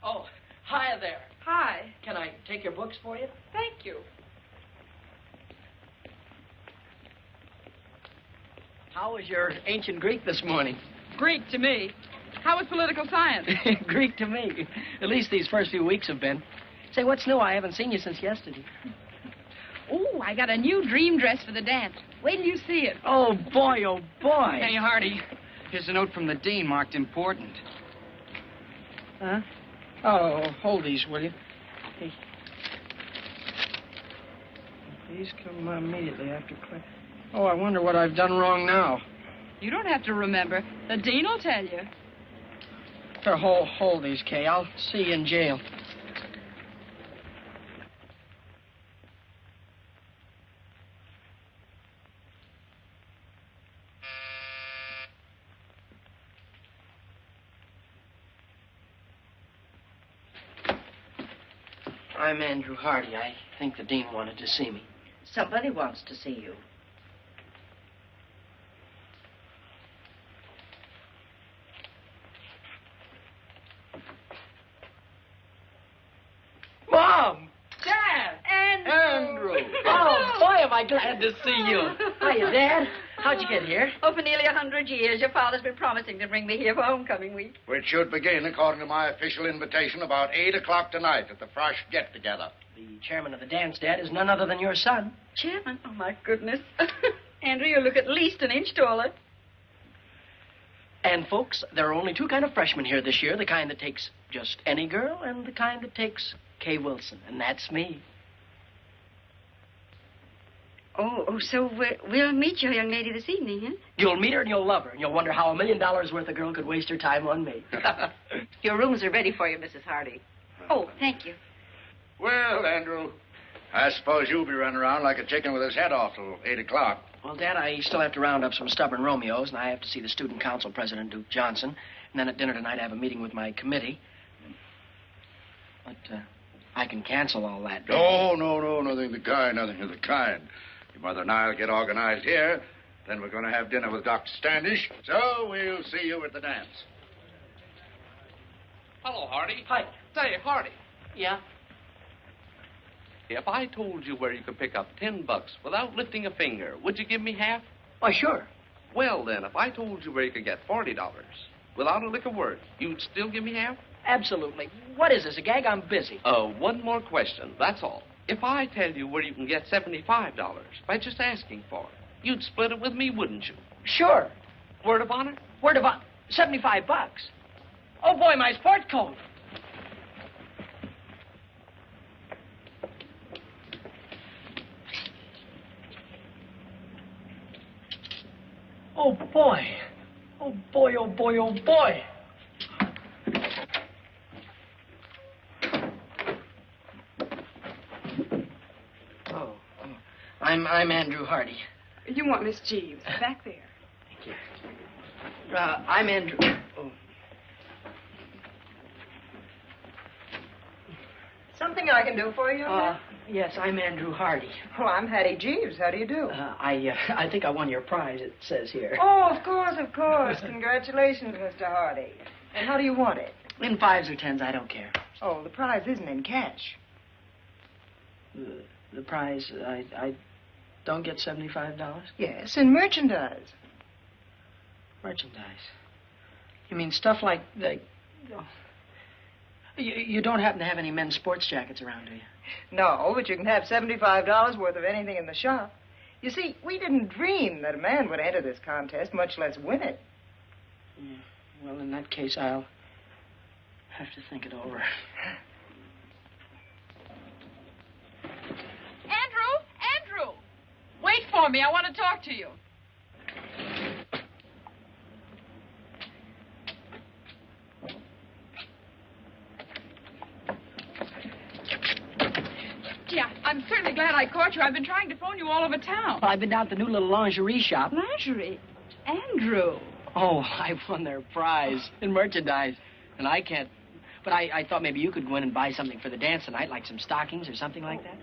Oh, hi there. Hi. Can I take your books for you? Thank you. How was your ancient Greek this morning? Greek to me. How was political science? Greek to me. At least these first few weeks have been. Say, what's new? I haven't seen you since yesterday. Oh, I got a new dream dress for the dance. Wait till you see it. Oh, boy, oh, boy. Hey, Hardy, here's a note from the dean marked important. Huh? Oh, hold these, will you? Hey. Please come immediately after class. Oh, I wonder what I've done wrong now. You don't have to remember. The dean will tell you. Here, hold these, Kay. I'll see you in jail. I'm Andrew Hardy. I think the dean wanted to see me. Somebody wants to see you. Mom! Dad! Andrew! Oh, boy, am I glad to see you. Hiya, Dad. How'd you get here? Oh, for nearly 100 years. Your father's been promising to bring me here for homecoming week. Which should begin, according to my official invitation, about 8 o'clock tonight at the Frosh get-together. The chairman of the dance, Dad, is none other than your son. Chairman? Oh, my goodness. Andrew, you look at least an inch taller. And, folks, there are only two kind of freshmen here this year. The kind that takes just any girl and the kind that takes Kay Wilson. And that's me. Oh, so we'll meet your young lady this evening, huh? You'll meet her and you'll love her. And you'll wonder how $1 million worth of girl could waste her time on me. Your rooms are ready for you, Mrs. Hardy. Oh, thank you. Well, Andrew, I suppose you'll be running around like a chicken with his head off till 8 o'clock. Well, Dad, I still have to round up some stubborn Romeos, and I have to see the student council president, Duke Johnson. And then at dinner tonight, I have a meeting with my committee. But I can cancel all that. No, nothing of the kind, nothing of the kind. Your mother and I will get organized here. Then we're going to have dinner with Dr. Standish. So we'll see you at the dance. Hello, Hardy. Hi. Say, Hardy. Yeah? If I told you where you could pick up $10 without lifting a finger, would you give me half? Why, sure. Well, then, if I told you where you could get $40 without a lick of word, you'd still give me half? Absolutely. What is this, a gag? I'm busy. One more question, that's all. If I tell you where you can get $75 by just asking for it, you'd split it with me, wouldn't you? Sure. Word of honor? Word of honor. $75. Oh, boy, my sport coat. Oh, boy. Oh, boy, oh, boy, oh, boy. I'm Andrew Hardy. You want Miss Jeeves, back there. Thank you. I'm Andrew... Oh. Something I can do for you? Yes, I'm Andrew Hardy. Well, I'm Hattie Jeeves. How do you do? I think I won your prize, it says here. Oh, of course, of course. Congratulations, Mr. Hardy. And how do you want it? In 5s or 10s, I don't care. Oh, the prize isn't in cash. The prize, I don't get $75? Yes, in merchandise. Merchandise? You mean stuff like the... Oh. You don't happen to have any men's sports jackets around, do you? No, but you can have $75 worth of anything in the shop. You see, we didn't dream that a man would enter this contest, much less win it. Well, in that case, I'll have to think it over. Andrew! Wait for me. I want to talk to you. Yeah, I'm certainly glad I caught you. I've been trying to phone you all over town. Well, I've been down to the new little lingerie shop. Lingerie? Andrew. Oh, I won their prize in merchandise. And I can't... But I thought maybe you could go in and buy something for the dance tonight, like some stockings or something like that.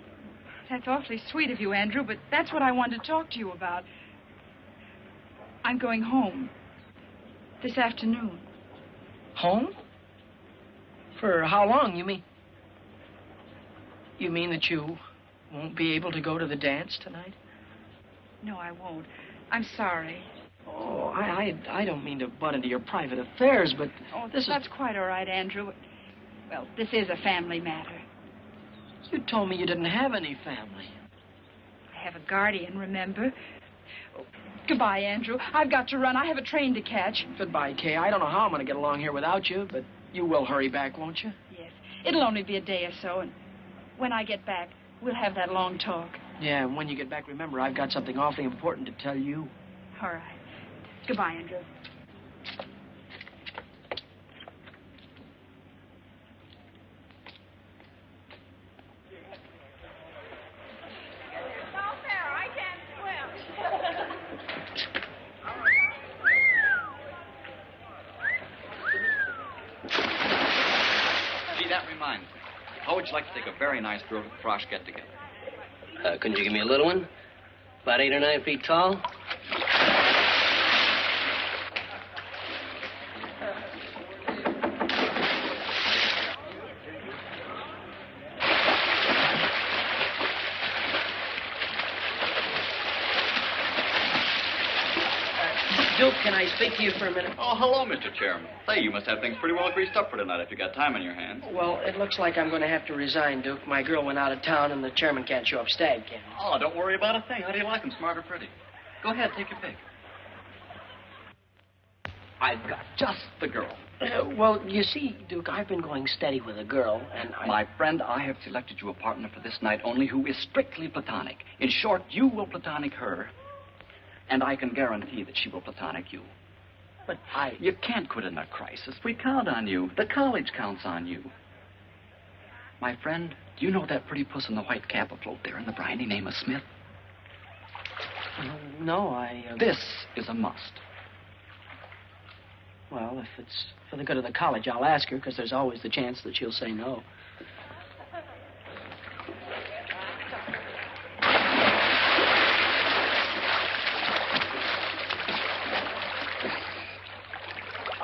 That's awfully sweet of you, Andrew, but that's what I wanted to talk to you about. I'm going home this afternoon. Home? For how long, you mean? You mean that you won't be able to go to the dance tonight? No, I won't. I'm sorry. Oh, I don't mean to butt into your private affairs, but that's quite all right, Andrew. Well, this is a family matter. You told me you didn't have any family. I have a guardian, remember? Oh, goodbye, Andrew. I've got to run. I have a train to catch. Goodbye, Kay. I don't know how I'm going to get along here without you, but you will hurry back, won't you? Yes. It'll only be a day or so, and when I get back, we'll have that long talk. Yeah, and when you get back, remember, I've got something awfully important to tell you. All right. Goodbye, Andrew. Gee, that reminds me. How would you like to take a very nice girl to the Frosh get-together? Couldn't you give me a little one? About 8 or 9 feet tall? Duke, can I speak to you for a minute? Oh, hello, Mr. Chairman. Say, you must have things pretty well greased up for tonight if you got time on your hands. Well, it looks like I'm going to have to resign, Duke. My girl went out of town, and the chairman can't show up stag cannon. Oh, don't worry about a thing. How do you like them, smart or pretty? Go ahead, take your pick. I've got just the girl. Well, you see, Duke, I've been going steady with a girl, and My friend, I have selected you a partner for this night only who is strictly platonic. In short, you will platonic her, and I can guarantee that she will platonic you. But You can't quit in a crisis. We count on you. The college counts on you. My friend, do you know that pretty puss in the white cap afloat there in the briny name of Smith? No, This is a must. Well, if it's for the good of the college, I'll ask her, because there's always the chance that she'll say no.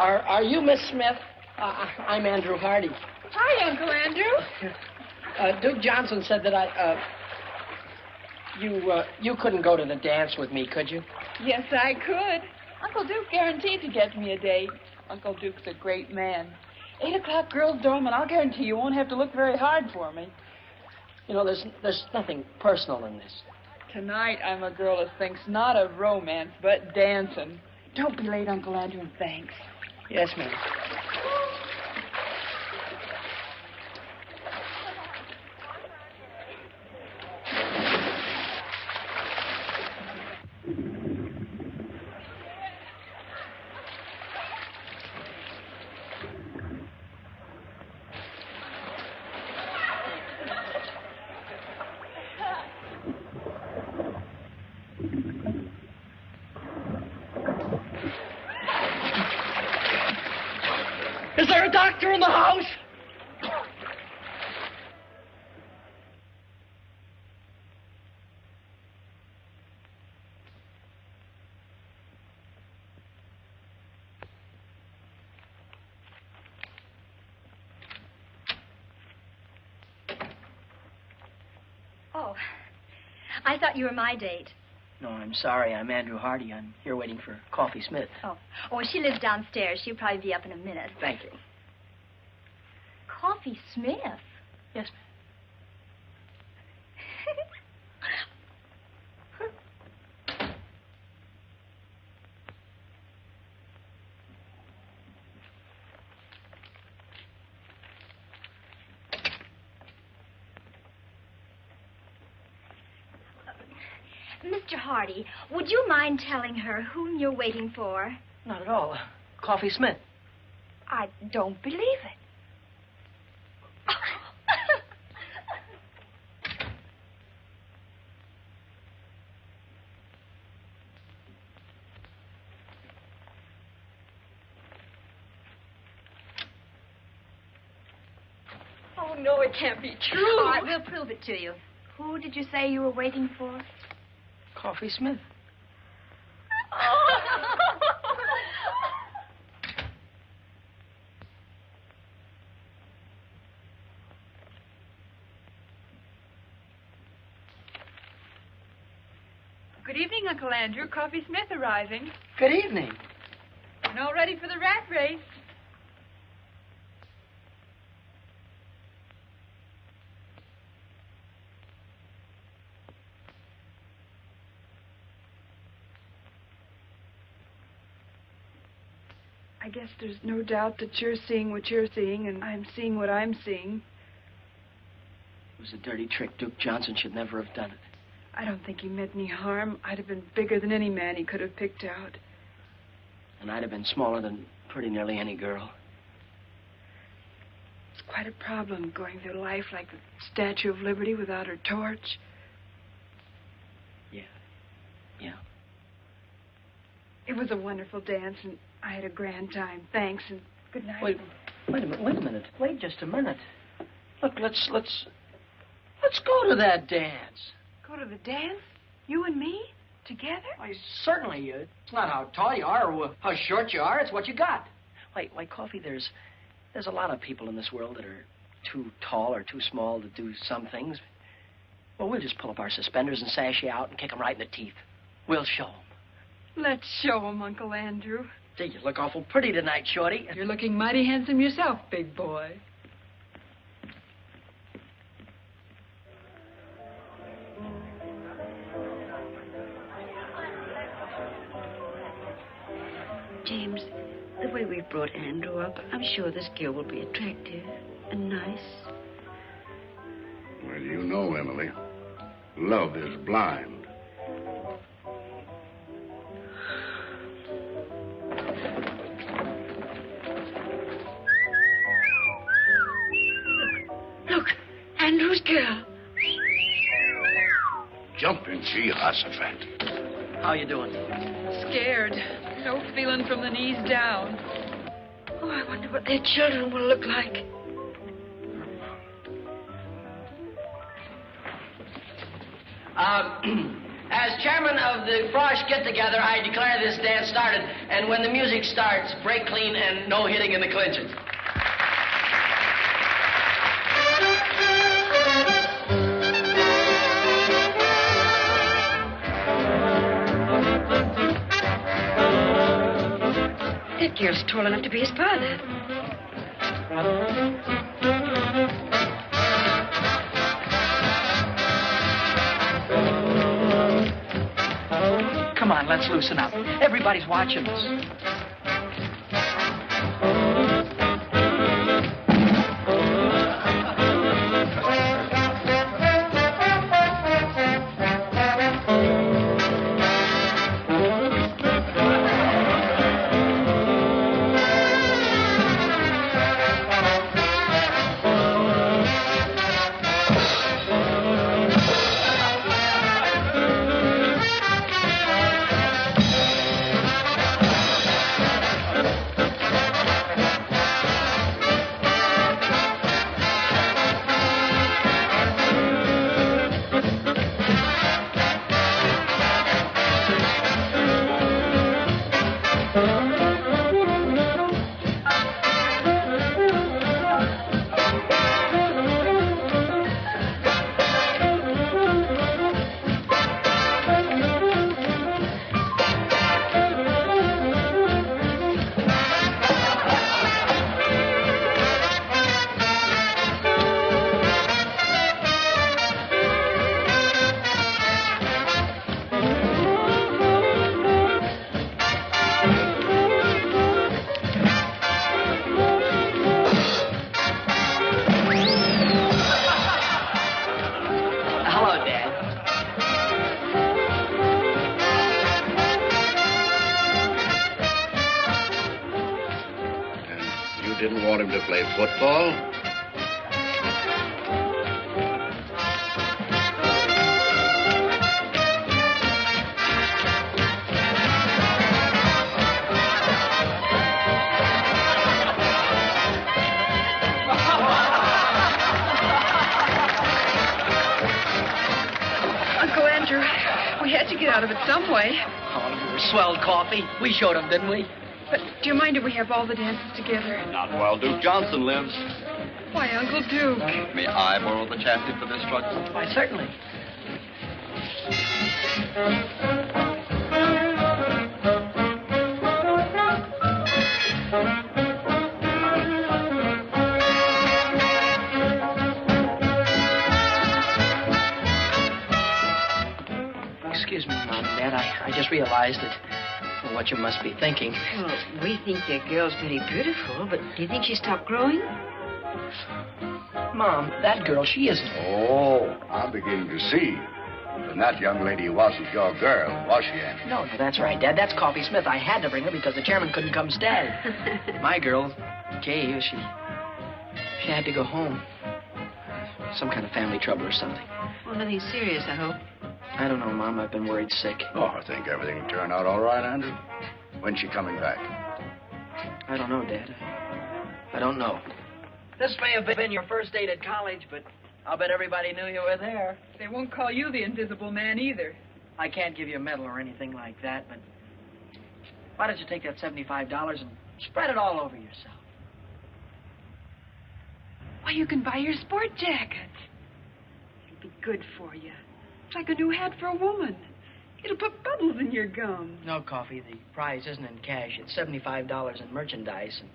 Are you Miss Smith? I'm Andrew Hardy. Hi, Uncle Andrew. Duke Johnson said that you couldn't go to the dance with me, could you? Yes, I could. Uncle Duke guaranteed to get me a date. Uncle Duke's a great man. 8 o'clock girls' dorm, and I'll guarantee you won't have to look very hard for me. You know, there's nothing personal in this. Tonight, I'm a girl that thinks not of romance, but dancing. Don't be late, Uncle Andrew, and thanks. Yes, ma'am. Is there a doctor in the house? Oh, I thought you were my date. No, I'm sorry. I'm Andrew Hardy. I'm here waiting for Coffee Smith. Oh, she lives downstairs. She'll probably be up in a minute. Thank you. Coffee Smith? Yes, Mr. Hardy, would you mind telling her whom you're waiting for? Not at all. Coffee Smith. I don't believe it. Oh, no, it can't be true. All right, we'll prove it to you. Who did you say you were waiting for? Coffee Smith. Good evening, Uncle Andrew. Coffee Smith arriving. Good evening. And all ready for the rat race. I guess there's no doubt that you're seeing what you're seeing, and I'm seeing what I'm seeing. It was a dirty trick. Duke Johnson should never have done it. I don't think he meant any harm. I'd have been bigger than any man he could have picked out. And I'd have been smaller than pretty nearly any girl. It's quite a problem going through life like the Statue of Liberty without her torch. Yeah. It was a wonderful dance, and I had a grand time. Thanks, and good night. Wait a minute. Wait just a minute. Look, let's go to that dance. Go to the dance? You and me? Together? Why, certainly. It's not how tall you are or how short you are. It's what you got. Why, Coffee, there's a lot of people in this world that are too tall or too small to do some things. Well, we'll just pull up our suspenders and sash you out and kick them right in the teeth. We'll show them. Let's show 'em, Uncle Andrew. Gee, you look awful pretty tonight, Shorty. You're looking mighty handsome yourself, big boy. James, the way we've brought Andrew up, I'm sure this girl will be attractive and nice. Well, you know, Emily, love is blind. Look, Andrew's girl. Jumping Jehoshaphat. How you doing? Scared. No feeling from the knees down. Oh, I wonder what their children will look like. As chairman of the Frosh get-together, I declare this dance started. And when the music starts, break clean and no hitting in the clinches. That girl's tall enough to be his father. Come Come on, let's loosen up. Everybody's watching us. Didn't want him to play football? Uncle Andrew, we had to get out of it some way. Oh, you were swelled coffee. We showed them, didn't we? But do you mind if we have all the dances together? Not while Duke Johnson lives. Why, Uncle Duke? May I borrow the chassis for this truck? Why, certainly. Excuse me, Mom and Dad. I just realized that what you must be thinking. Well, we think your girl's very beautiful, but do you think she stopped growing? Mom, that girl, she isn't. Oh, I'm beginning to see. And that young lady wasn't your girl, was she, Andy? No, that's right, Dad. That's Coffee Smith. I had to bring her because the chairman couldn't come stay. My girl, Kay, she had to go home. Some kind of family trouble or something. Well, nothing serious, I hope. I don't know, Mom. I've been worried sick. Oh, I think everything will turn out all right, Andrew. When's she coming back? I don't know, Dad. I don't know. This may have been your first date at college, but I'll bet everybody knew you were there. They won't call you the Invisible Man either. I can't give you a medal or anything like that, but why don't you take that $75 and spread it all over yourself? Why, you can buy your sport jacket. It'll be good for you. It's like a new hat for a woman. It'll put bubbles in your gum. No, Coffee. The prize isn't in cash. It's $75 in merchandise. And,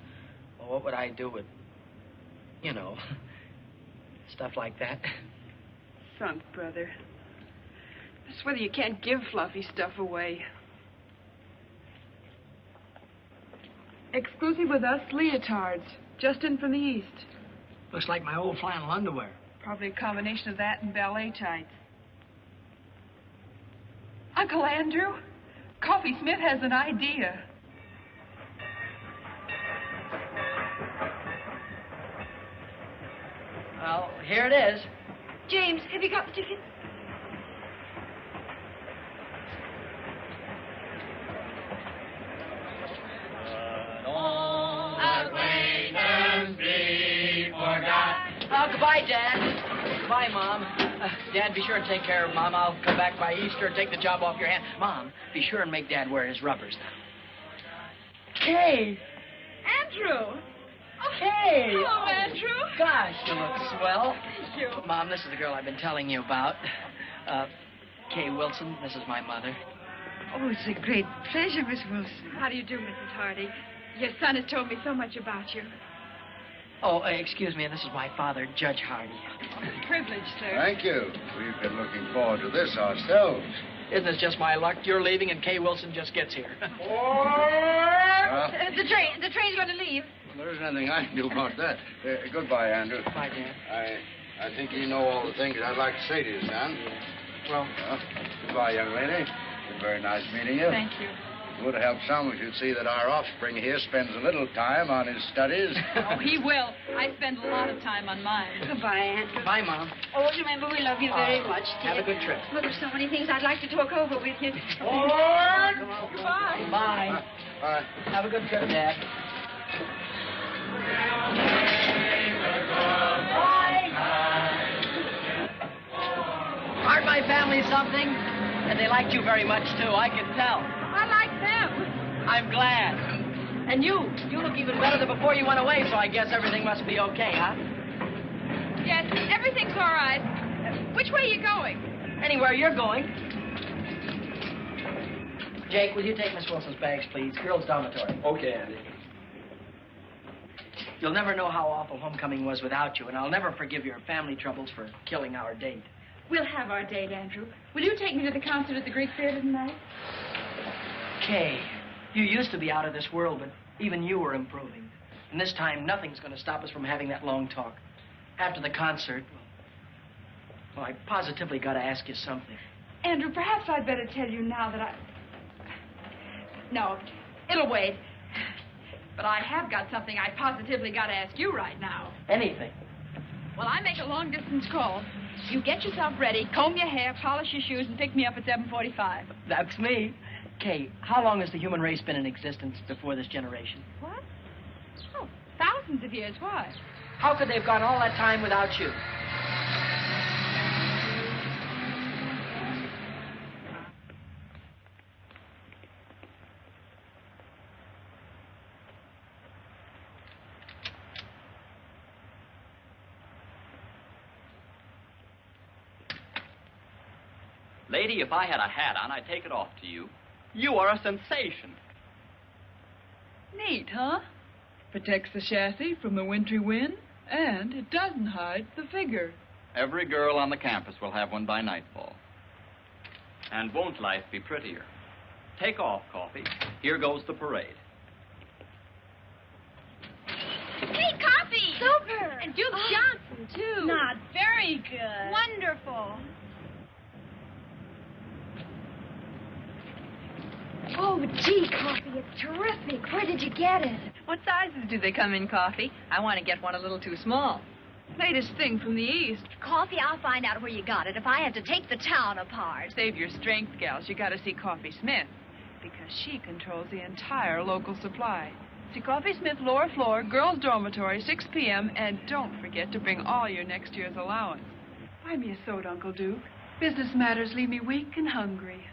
well, what would I do with, you know, stuff like that? Sunk, brother. That's whether you can't give fluffy stuff away. Exclusive with us, leotards. Just in from the East. Looks like my old flannel underwear. Probably a combination of that and ballet tights. Uncle Andrew, Coffee Smith has an idea. Well, here it is. James, have you got the ticket? Oh, goodbye, Dad. Goodbye, Mom. Dad, be sure and take care of Mom. I'll come back by Easter and take the job off your hand. Mom, be sure and make Dad wear his rubbers now. Kay! Andrew! Kay! Hello, Andrew. Gosh, you look swell. Thank you. Mom, this is the girl I've been telling you about. Kay Wilson. This is my mother. Oh, it's a great pleasure, Miss Wilson. How do you do, Mrs. Hardy? Your son has told me so much about you. Oh, excuse me, and this is my father, Judge Hardy. Privilege, sir. Thank you. We've been looking forward to this ourselves. Isn't this just my luck? You're leaving and Kay Wilson just gets here. The train's going to leave. There isn't anything I can do about that. Goodbye, Andrew. Bye, Dan. I think you know all the things I'd like to say to you, son. Well, goodbye, young lady. It's been very nice meeting you. Thank you. It would help some if you'd see that our offspring here spends a little time on his studies. Oh, he will. I spend a lot of time on mine. Goodbye, Andrew. Bye, Mom. Always remember we love you very much, dear. Have a good trip. Well, there's so many things I'd like to talk over with you. Goodbye. Bye. Bye. Have a good trip, Dad. Aren't my family something? And they liked you very much, too. I can tell. I like them. I'm glad. And you look even better than before you went away, so I guess everything must be okay, huh? Yes, everything's all right. Which way are you going? Anywhere you're going. Jake, will you take Miss Wilson's bags, please? Girls' dormitory. Okay, Andy. You'll never know how awful homecoming was without you, and I'll never forgive your family troubles for killing our date. We'll have our date, Andrew. Will you take me to the concert at the Greek Theater tonight? Kay, you used to be out of this world, but even you were improving. And this time, nothing's going to stop us from having that long talk. After the concert, well, I positively got to ask you something. Andrew, perhaps I'd better tell you now that I... No, it'll wait. But I have got something I positively got to ask you right now. Anything. Well, I make a long-distance call. You get yourself ready, comb your hair, polish your shoes, and pick me up at 7:45. That's me. Kay, how long has the human race been in existence before this generation? What? Oh, thousands of years. Why? How could they have gone all that time without you? Lady, if I had a hat on, I'd take it off to you. You are a sensation. Neat, huh? Protects the chassis from the wintry wind, and it doesn't hide the figure. Every girl on the campus will have one by nightfall. And won't life be prettier? Take off, Coffee. Here goes the parade. Hey, Coffee! Super! And Duke Johnson, too. Not very good. Wonderful. Oh, gee, Coffee, it's terrific. Where did you get it? What sizes do they come in, Coffee? I want to get one a little too small. Latest thing from the East. Coffee, I'll find out where you got it if I have to take the town apart. Save your strength, gals. You got to see Coffee Smith, because she controls the entire local supply. See Coffee Smith, lower floor, girls' dormitory, 6 p.m., and don't forget to bring all your next year's allowance. Buy me a soda, Uncle Duke. Business matters leave me weak and hungry.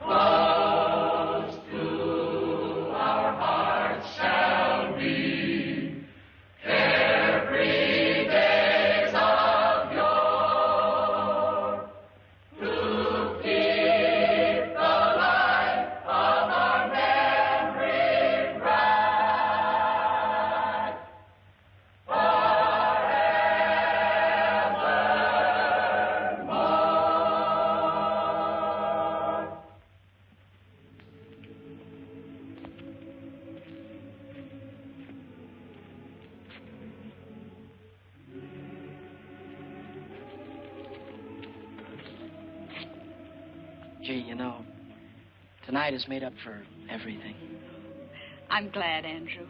Close to our hearts shall be every days of yore, to keep the light of our memory bright forevermore. Gee, you know, tonight is made up for everything. I'm glad, Andrew,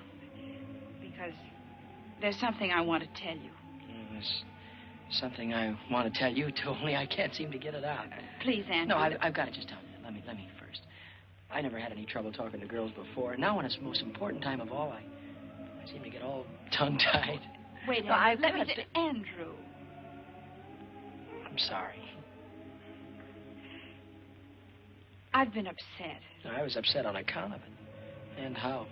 because there's something I want to tell you. There's something I want to tell you, too, only I can't seem to get it out. Please, Andrew. No, I've got to just tell you. Let me first. I never had any trouble talking to girls before. Now, when it's the most important time of all, I seem to get all tongue-tied. Wait, No, Andrew, I've let me got say, Andrew. I'm sorry. I've been upset. I was upset on account of it. And how?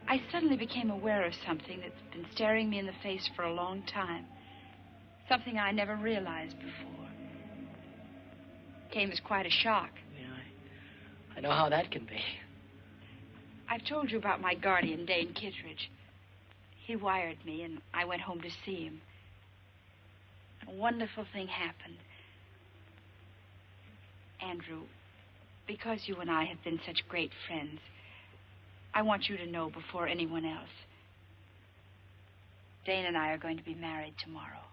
I suddenly became aware of something that's been staring me in the face for a long time. Something I never realized before. Came as quite a shock. I know how that can be. I've told you about my guardian, Dane Kittredge. He wired me, and I went home to see him. A wonderful thing happened. Andrew, because you and I have been such great friends, I want you to know before anyone else. Dane and I are going to be married tomorrow.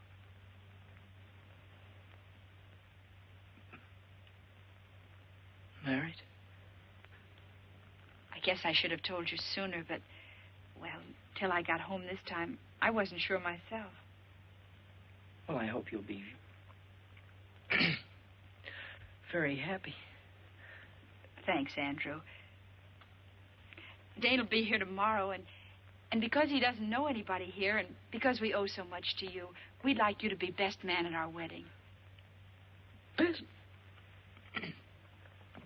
Married? I guess I should have told you sooner, but, well, till I got home this time, I wasn't sure myself. Well, I hope you'll be very happy. Thanks, Andrew. Dane will be here tomorrow, and because he doesn't know anybody here, and because we owe so much to you, we'd like you to be best man at our wedding.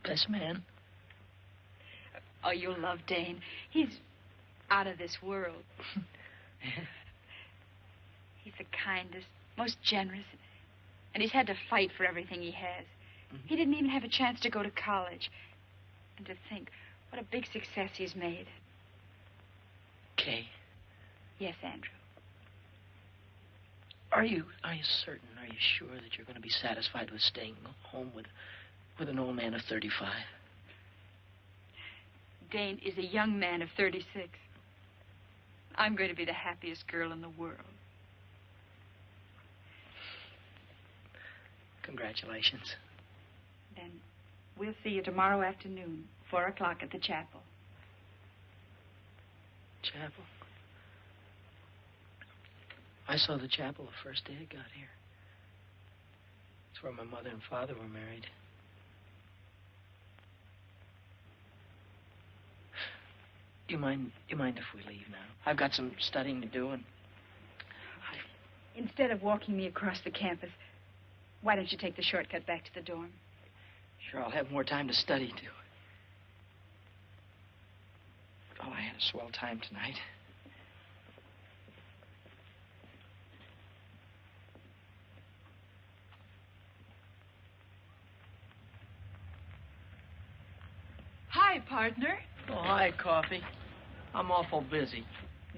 Best man? Oh, you'll love Dane. He's out of this world. He's the kindest, most generous, and he's had to fight for everything he has. He didn't even have a chance to go to college. And to think what a big success he's made. Kay. Yes, Andrew. Are you certain, are you sure that you're going to be satisfied with staying home with an old man of 35? Dane is a young man of 36. I'm going to be the happiest girl in the world. Congratulations. Then we'll see you tomorrow afternoon, 4 o'clock at the chapel. Chapel? I saw the chapel the first day I got here. It's where my mother and father were married. Do you mind if we leave now? I've got some studying to do, and... Instead of walking me across the campus, why don't you take the shortcut back to the dorm? Sure, I'll have more time to study, too. Oh, I had a swell time tonight. Hi, partner. Oh, hi, Coffee. I'm awful busy.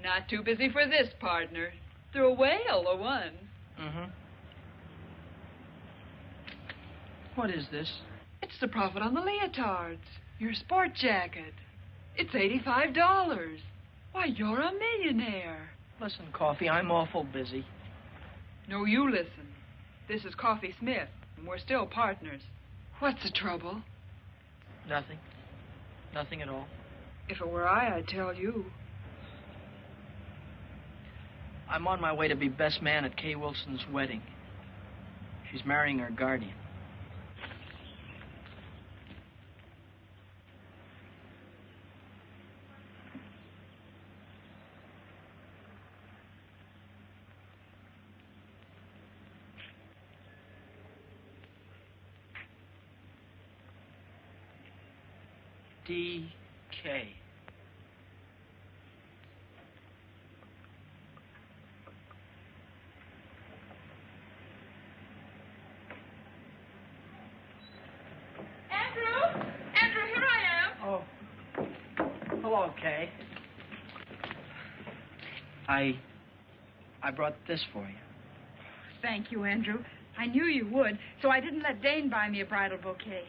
Not too busy for this, partner. Threw a whale, or one. Mm-hmm. What is this? It's the profit on the leotards. Your sport jacket. It's $85. Why, you're a millionaire. Listen, Coffee, I'm awful busy. No, you listen. This is Coffee Smith, and we're still partners. What's the trouble? Nothing. Nothing at all. If it were I'd tell you. I'm on my way to be best man at Kay Wilson's wedding. She's marrying her guardian. D.K. Andrew, here I am. Oh. Hello, Kay. I brought this for you. Thank you, Andrew. I knew you would, so I didn't let Dane buy me a bridal bouquet.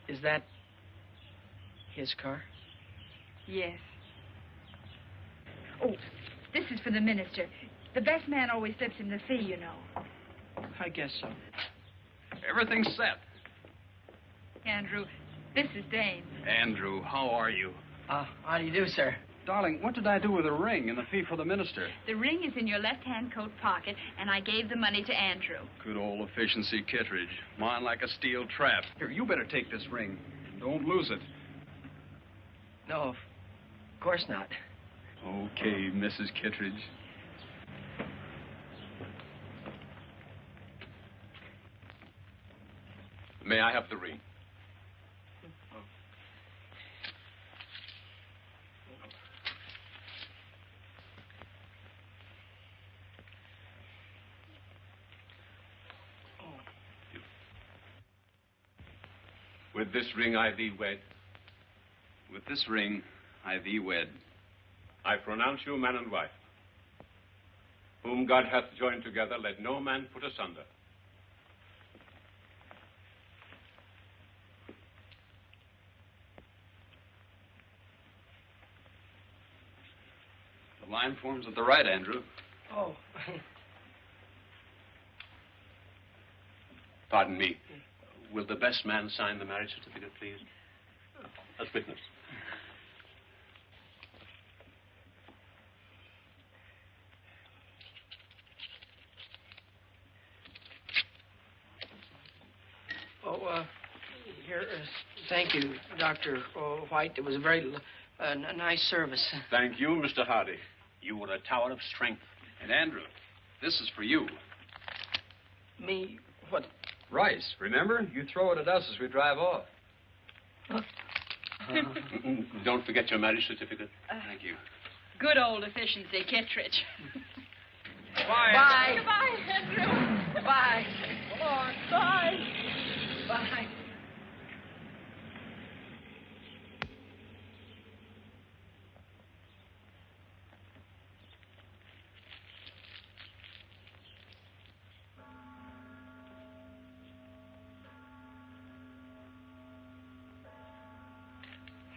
Is that his car? Yes. Oh, this is for the minister. The best man always slips him the fee, you know. I guess so. Everything's set. Andrew, this is Dane. Andrew, how are you? How do you do, sir? Darling, what did I do with the ring and the fee for the minister? The ring is in your left-hand coat pocket, and I gave the money to Andrew. Good old efficiency Kittredge. Mine like a steel trap. Here, you better take this ring. Don't lose it. No, of course not. Okay, Mrs. Kittredge. May I have the ring? With this ring I thee wed. With this ring I thee wed. I pronounce you man and wife. Whom God hath joined together, let no man put asunder. The line form's at the right, Andrew. Oh. Pardon me. Will the best man sign the marriage certificate, please? As witness. Oh, here, thank you, Dr. White. It was a very nice service. Thank you, Mr. Hardy. You were a tower of strength. And Andrew, this is for you. Me? What? Rice, remember? You throw it at us as we drive off. Don't forget your marriage certificate. Thank you. Good old efficiency, Kittredge. Bye. Bye. Goodbye, Andrew. Bye. Bye. Bye.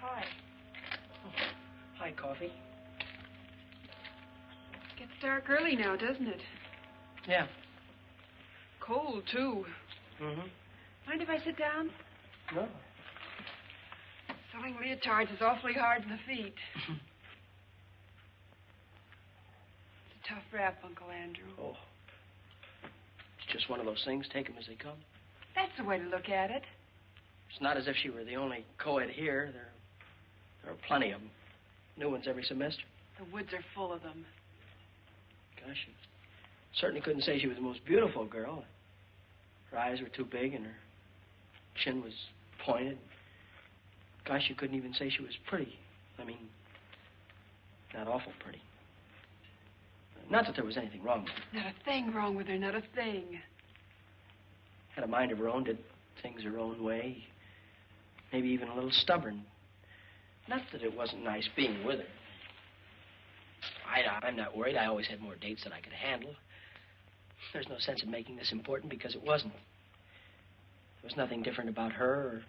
Hi. Hi, Coffee. Gets dark early now, doesn't it? Yeah. Cold, too. Mm-hmm. Mind if I sit down? No. Selling leotards is awfully hard on the feet. It's a tough rap, Uncle Andrew. Oh. It's just one of those things. Take them as they come. That's the way to look at it. It's not as if she were the only co-ed here. There are plenty of them. New ones every semester. The woods are full of them. Gosh, you certainly couldn't say she was the most beautiful girl. Her eyes were too big and her chin was pointed. Gosh, you couldn't even say she was pretty. I mean, not awful pretty. Not that there was anything wrong with her. Not a thing wrong with her, not a thing. Had a mind of her own, did things her own way. Maybe even a little stubborn. Not that it wasn't nice being with her. I'm not worried. I always had more dates than I could handle. There's no sense in making this important because it wasn't. There was nothing different about her or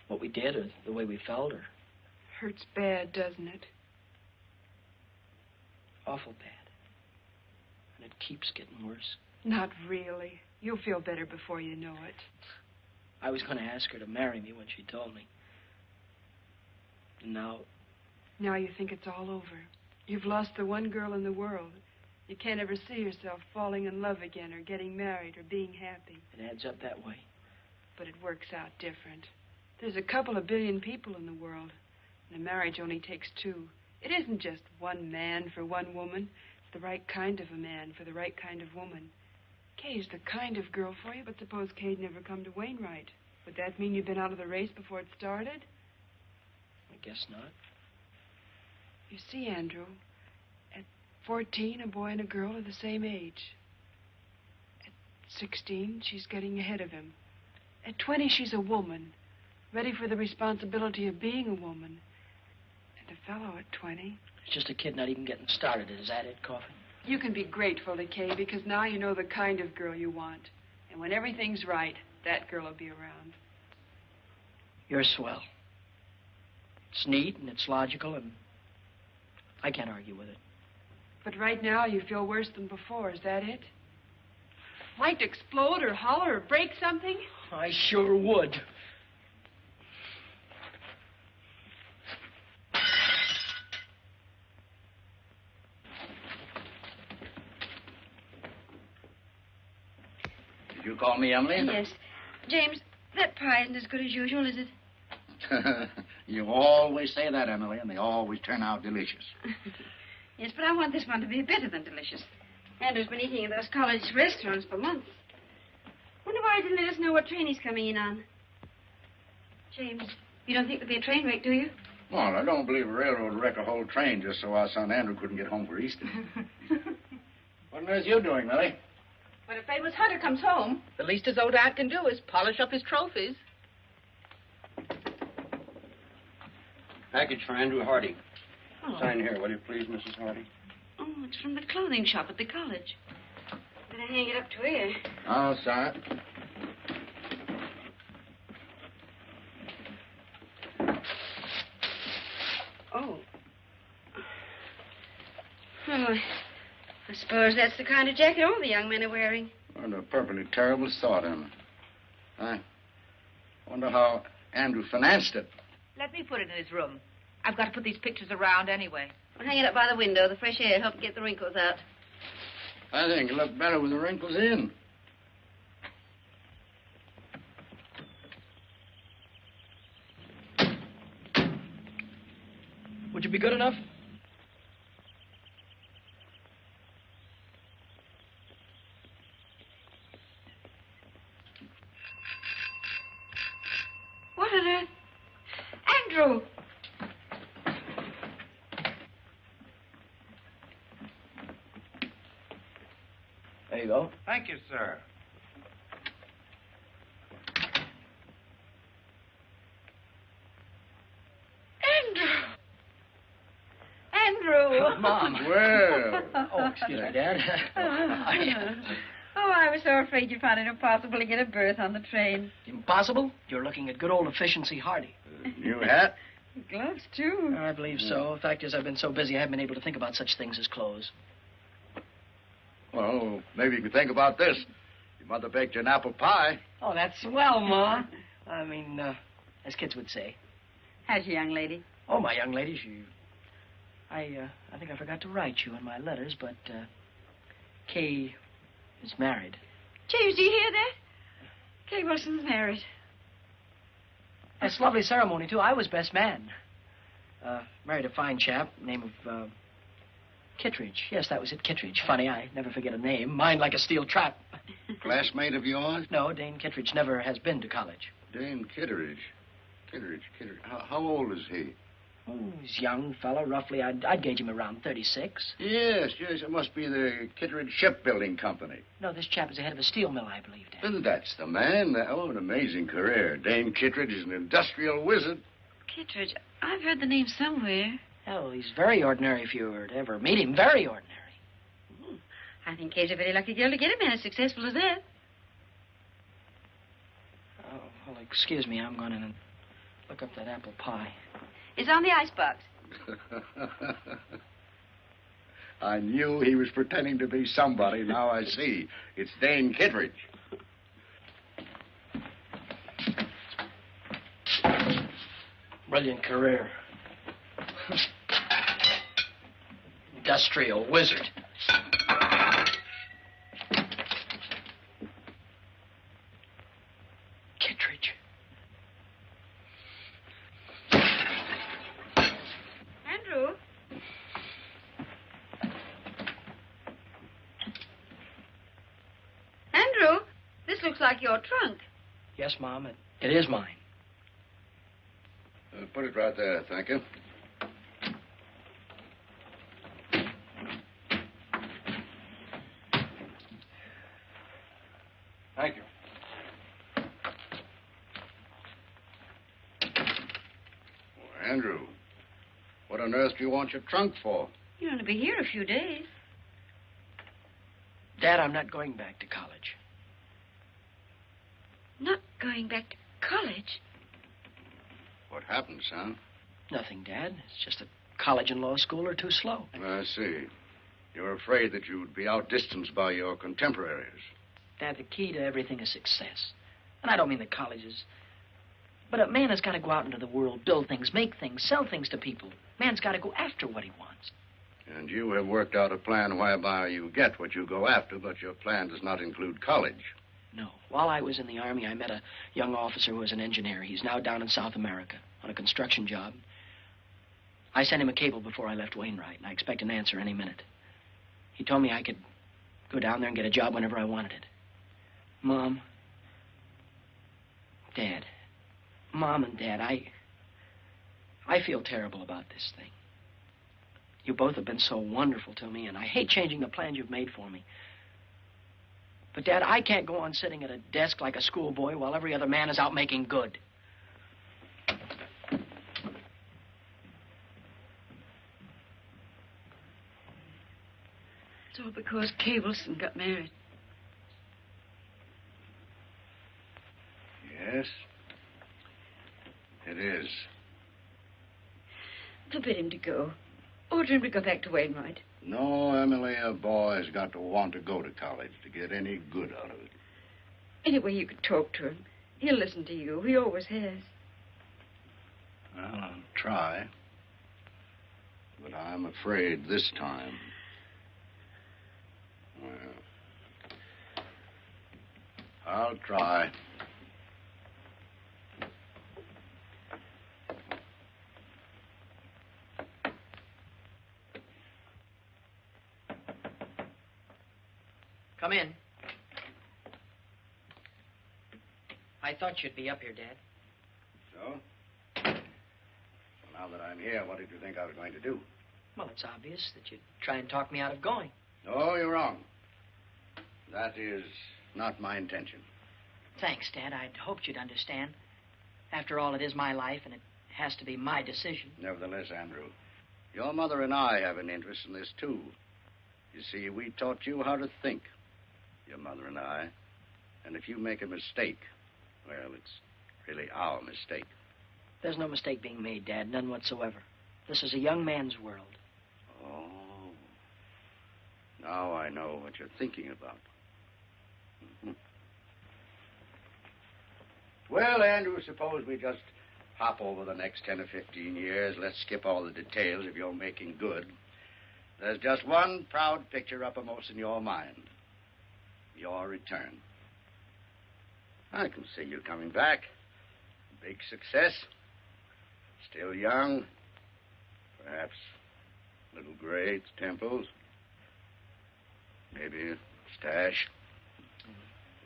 what we did or the way we felt or... Hurts bad, doesn't it? Awful bad. And it keeps getting worse. Not really. You'll feel better before you know it. I was going to ask her to marry me when she told me. And now... Now you think it's all over. You've lost the one girl in the world. You can't ever see yourself falling in love again or getting married or being happy. It adds up that way. But it works out different. There's a couple of billion people in the world, and a marriage only takes two. It isn't just one man for one woman. It's the right kind of a man for the right kind of woman. Kay's the kind of girl for you, but suppose Kay'd never come to Wainwright. Would that mean you'd been out of the race before it started? I guess not. You see, Andrew, at 14, a boy and a girl are the same age. At 16, she's getting ahead of him. At 20, she's a woman, ready for the responsibility of being a woman. And a fellow at 20... It's just a kid not even getting started. Is that it, Coffin? You can be grateful to Kay because now you know the kind of girl you want. And when everything's right, that girl will be around. You're swell. It's neat and it's logical and I can't argue with it. But right now you feel worse than before. Is that it? Like to explode or holler or break something? I sure would. Did you call me, Emily? Yes. James, that pie isn't as good as usual, is it? You always say that, Emily, and they always turn out delicious. Yes, but I want this one to be better than delicious. Andrew's been eating in those college restaurants for months. Wonder why he didn't let us know what train he's coming in on. James, you don't think there'll be a train wreck, do you? Well, I don't believe a railroad would wreck a whole train just so our son Andrew couldn't get home for Easter. What on earth are you doing, Millie? When a famous hunter comes home, the least his old aunt can do is polish up his trophies. Package for Andrew Hardy. Oh. Sign here, will you please, Mrs. Hardy? Oh, it's from the clothing shop at the college. Better hang it up to here. I'll sign. Oh. Oh, I suppose that's the kind of jacket all the young men are wearing. What a perfectly terrible thought, Emma. I wonder how Andrew financed it. Let me put it in his room. I've got to put these pictures around anyway. Well, hang it up by the window. The fresh air helps get the wrinkles out. I think it looked better with the wrinkles in. Would you be good enough? What on earth? Andrew! There you go. Thank you, sir. Andrew! Mom. Well. Oh, excuse me, Dad. Oh, I was so afraid you'd find it impossible to get a berth on the train. Impossible? You're looking at good old efficiency Hardy. New hat? Gloves, too. I believe so. The fact is, I've been so busy I haven't been able to think about such things as clothes. Well, maybe you could think about this. Your mother baked you an apple pie. Oh, that's swell, Ma. I mean, as kids would say. How's your young lady? Oh, my young lady, I think I forgot to write you in my letters, but, Kay is married. James, do you hear that? Kay Wilson's married. That's a lovely ceremony, too. I was best man. Married a fine chap, name of, Kittredge. Yes, that was it, Kittredge. Funny, I never forget a name. Mine like a steel trap. Classmate of yours? No, Dane Kittredge never has been to college. Dane Kittredge. Kittredge. How old is he? Oh, he's a young fellow, roughly. I'd gauge him around 36. Yes, it must be the Kittredge Shipbuilding Company. No, this chap is the head of a steel mill, I believe, Dad. And that's the man. Oh, an amazing career. Dane Kittredge is an industrial wizard. Kittredge, I've heard the name somewhere. Oh, he's very ordinary if you were to ever meet him. Very ordinary. I think Kay's a very lucky girl to get a man as successful as that. Oh, well, excuse me. I'm going in and look up that apple pie. It's on the icebox. I knew he was pretending to be somebody. Now I see. It's Dane Kittredge. Brilliant career. Industrial wizard. Kittredge. Andrew? Andrew, this looks like your trunk. Yes, Mom, it is mine. Put it right there, thank you. Thank you. Well, Andrew, what on earth do you want your trunk for? You're going to be here a few days. Dad, I'm not going back to college. Not going back to college? What happened, son? Nothing, Dad. It's just that college and law school are too slow. I see. You're afraid that you'd be outdistanced by your contemporaries. Dad, the key to everything is success. And I don't mean the colleges. But a man has got to go out into the world, build things, make things, sell things to people. Man's got to go after what he wants. And you have worked out a plan whereby you get what you go after, but your plan does not include college. No. While I was in the Army, I met a young officer who was an engineer. He's now down in South America on a construction job. I sent him a cable before I left Wainwright, and I expect an answer any minute. He told me I could go down there and get a job whenever I wanted it. Mom, Dad, Mom and Dad, I feel terrible about this thing. You both have been so wonderful to me, and I hate changing the plans you've made for me. But, Dad, I can't go on sitting at a desk like a schoolboy while every other man is out making good. It's all because Kay Wilson got married. Yes, it is. Forbid him to go. order him to go back to Wainwright. No, Emily, a boy's got to want to go to college to get any good out of it. Anyway, you could talk to him. He'll listen to you. He always has. Well, I'll try. But I'm afraid this time... Well, I'll try. Come in. I thought you'd be up here, Dad. So? Well, now that I'm here, what did you think I was going to do? Well, it's obvious that you'd try and talk me out of going. No, you're wrong. That is not my intention. Thanks, Dad. I'd hoped you'd understand. After all, it is my life, and it has to be my decision. Nevertheless, Andrew, your mother and I have an interest in this, too. You see, we taught you how to think, your mother and I. And if you make a mistake, well, it's really our mistake. There's no mistake being made, Dad, none whatsoever. This is a young man's world. Oh. Now I know what you're thinking about. Mm-hmm. Well, Andrew, suppose we just hop over the next 10 or 15 years. Let's skip all the details of your making good. There's just one proud picture uppermost in your mind. Your return. I can see you coming back. Big success. Still young. Perhaps little gray at the temples. Maybe a stash.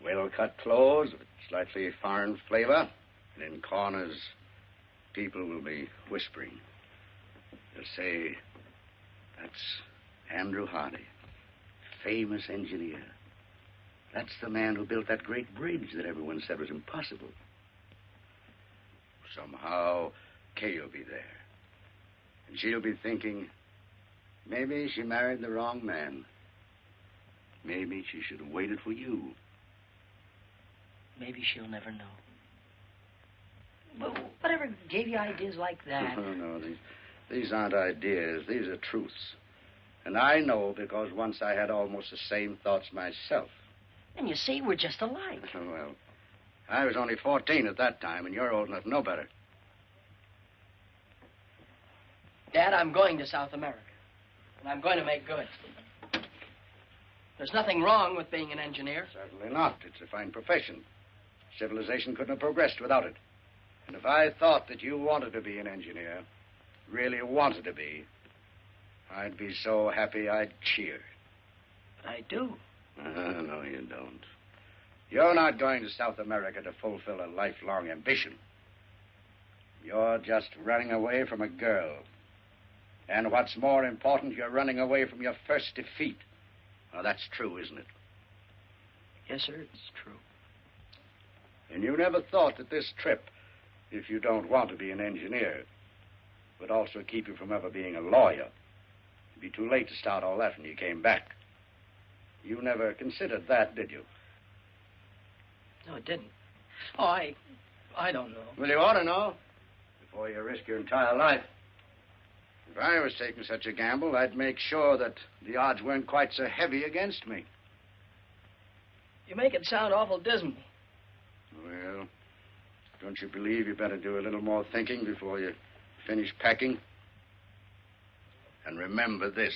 Well-cut clothes with slightly foreign flavor. And in corners, people will be whispering. They'll say, that's Andrew Hardy, famous engineer. That's the man who built that great bridge that everyone said was impossible. Somehow, Kay will be there. And she'll be thinking, maybe she married the wrong man. Maybe she should have waited for you. Maybe she'll never know. But whatever gave you ideas like that? No, these aren't ideas. These are truths. And I know because once I had almost the same thoughts myself. And you see, we're just alike. Well, I was only 14 at that time, and you're old enough to know better. Dad, I'm going to South America. And I'm going to make good. There's nothing wrong with being an engineer. Certainly not. It's a fine profession. Civilization couldn't have progressed without it. And if I thought that you wanted to be an engineer, really wanted to be, I'd be so happy I'd cheer. I do. No, you don't. You're not going to South America to fulfill a lifelong ambition. You're just running away from a girl. And what's more important, you're running away from your first defeat. Now, that's true, isn't it? Yes, sir, it's true. And you never thought that this trip, if you don't want to be an engineer, would also keep you from ever being a lawyer. It'd be too late to start all that when you came back. You never considered that, did you? No, it didn't. Oh, I don't know. Well, you ought to know before you risk your entire life. If I was taking such a gamble, I'd make sure that the odds weren't quite so heavy against me. You make it sound awful dismal. Well, don't you believe you better do a little more thinking before you finish packing? And remember this.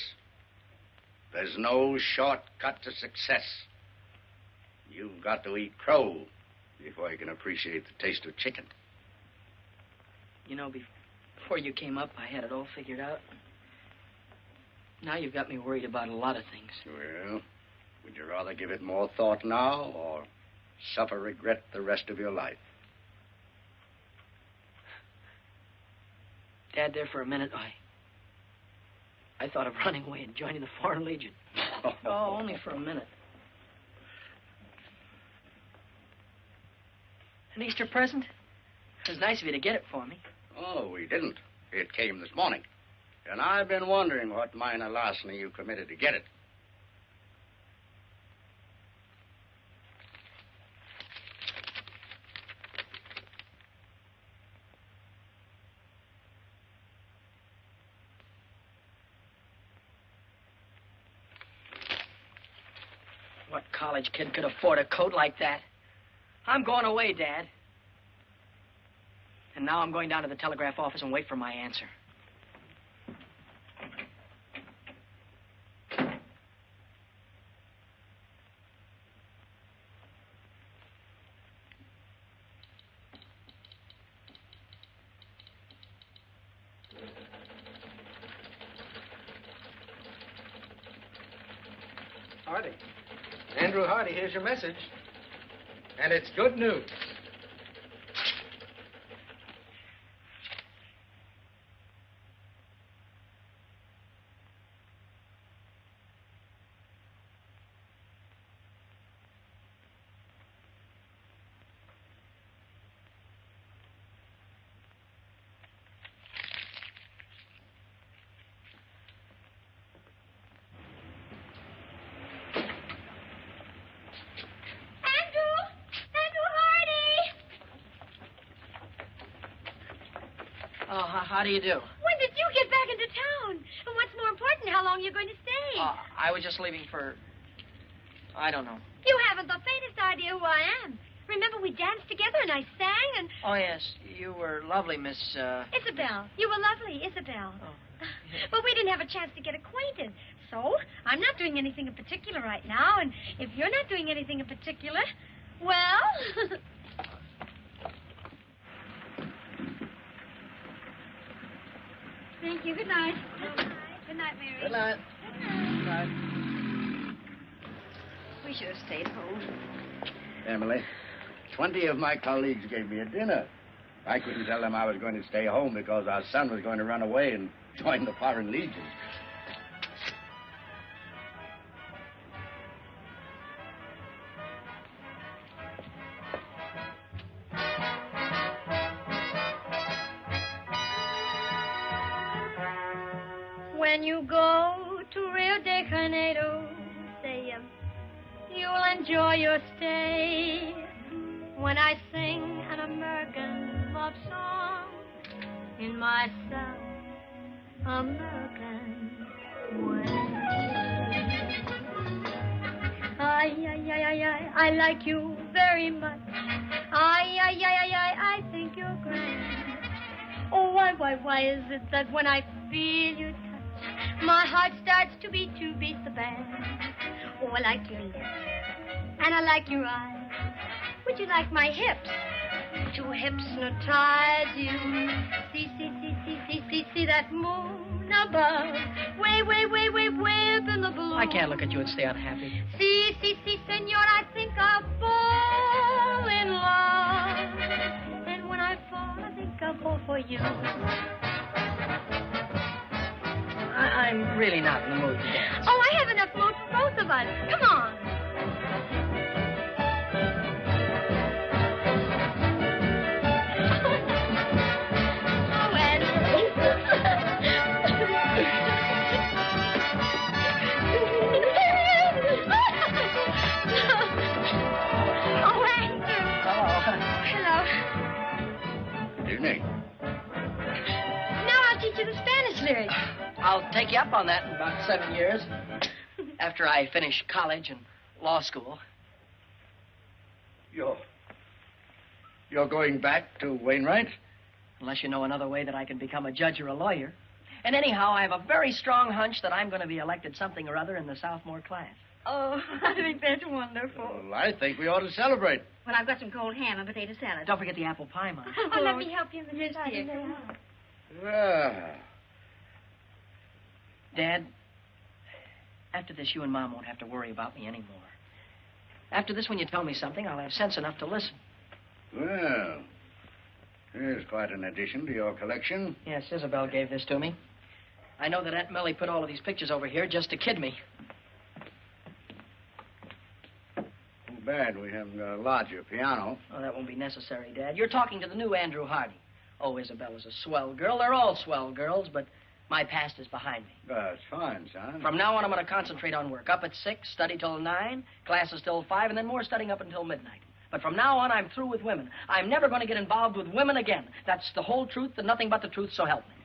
There's no shortcut to success. You've got to eat crow before you can appreciate the taste of chicken. You know, before you came up, I had it all figured out. Now you've got me worried about a lot of things. Well, would you rather give it more thought now or suffer regret the rest of your life? Dad, there for a minute, I thought of running away and joining the Foreign Legion. Oh, only for a minute. An Easter present? It was nice of you to get it for me. Oh, we didn't. It came this morning. And I've been wondering what minor larceny you committed to get it. college kid could afford a coat like that. I'm going away, Dad. And now I'm going down to the telegraph office and wait for my answer. Hardy. Andrew Hardy, here's your message. And it's good news. Oh, how do you do? When did you get back into town? And what's more important, how long you're going to stay? I was just leaving for... I don't know. You haven't the faintest idea who I am. Remember, we danced together and I sang and... Oh, yes. You were lovely, Miss... Isabel. You were lovely, Isabel. Oh. But we didn't have a chance to get acquainted. So, I'm not doing anything in particular right now, and if you're not doing anything in particular, well... Thank you. Good night. Good night, Mary. Good night. Good night. We should have stayed home. Emily, 20 of my colleagues gave me a dinner. I couldn't tell them I was going to stay home because our son was going to run away and join the Foreign Legion. When you go to Rio de Janeiro, say you'll enjoy your stay. When I sing an American love song in my South American way. I like you very much. I think you're grand. Oh, why is it that when I feel your touch, my heart starts to beat the band? Oh, I like your lips, and I like your eyes. Would you like my hips to hypnotize you? See that moon above, way up in the blue. I can't look at you and stay unhappy. See, senor, I think I'll fall in love. And when I fall, I think I'll fall for you. I'm really not in the mood to dance. Oh, I have enough mood for both of us. Come on. Oh, Andrew. Oh, Andrew. Hello. Evening. Now I'll teach you the Spanish lyrics. I'll take you up on that in about 7 years. After I finish college and law school. You're going back to Wainwright? Unless you know another way that I can become a judge or a lawyer. And anyhow, I have a very strong hunch that I'm going to be elected something or other in the sophomore class. Oh, I think that's wonderful. Well, I think we ought to celebrate. Well, I've got some cold ham and potato salad. Don't forget the apple pie, Mom. Oh, let me help you, Mrs. Yes, Hardy. dear. Well, Dad, after this, you and Mom won't have to worry about me anymore. After this, when you tell me something, I'll have sense enough to listen. well, here's quite an addition to your collection. Yes, Isabel gave this to me. I know that Aunt Millie put all of these pictures over here just to kid me. Too bad we haven't got a larger piano. Oh, that won't be necessary, Dad. You're talking to the new Andrew Hardy. Oh, Isabella's a swell girl. They're all swell girls, but my past is behind me. That's fine, son. From now on, I'm going to concentrate on work. Up at 6, study till 9, classes till 5, and then more studying up until midnight. But from now on, I'm through with women. I'm never going to get involved with women again. That's the whole truth and nothing but the truth, so help me.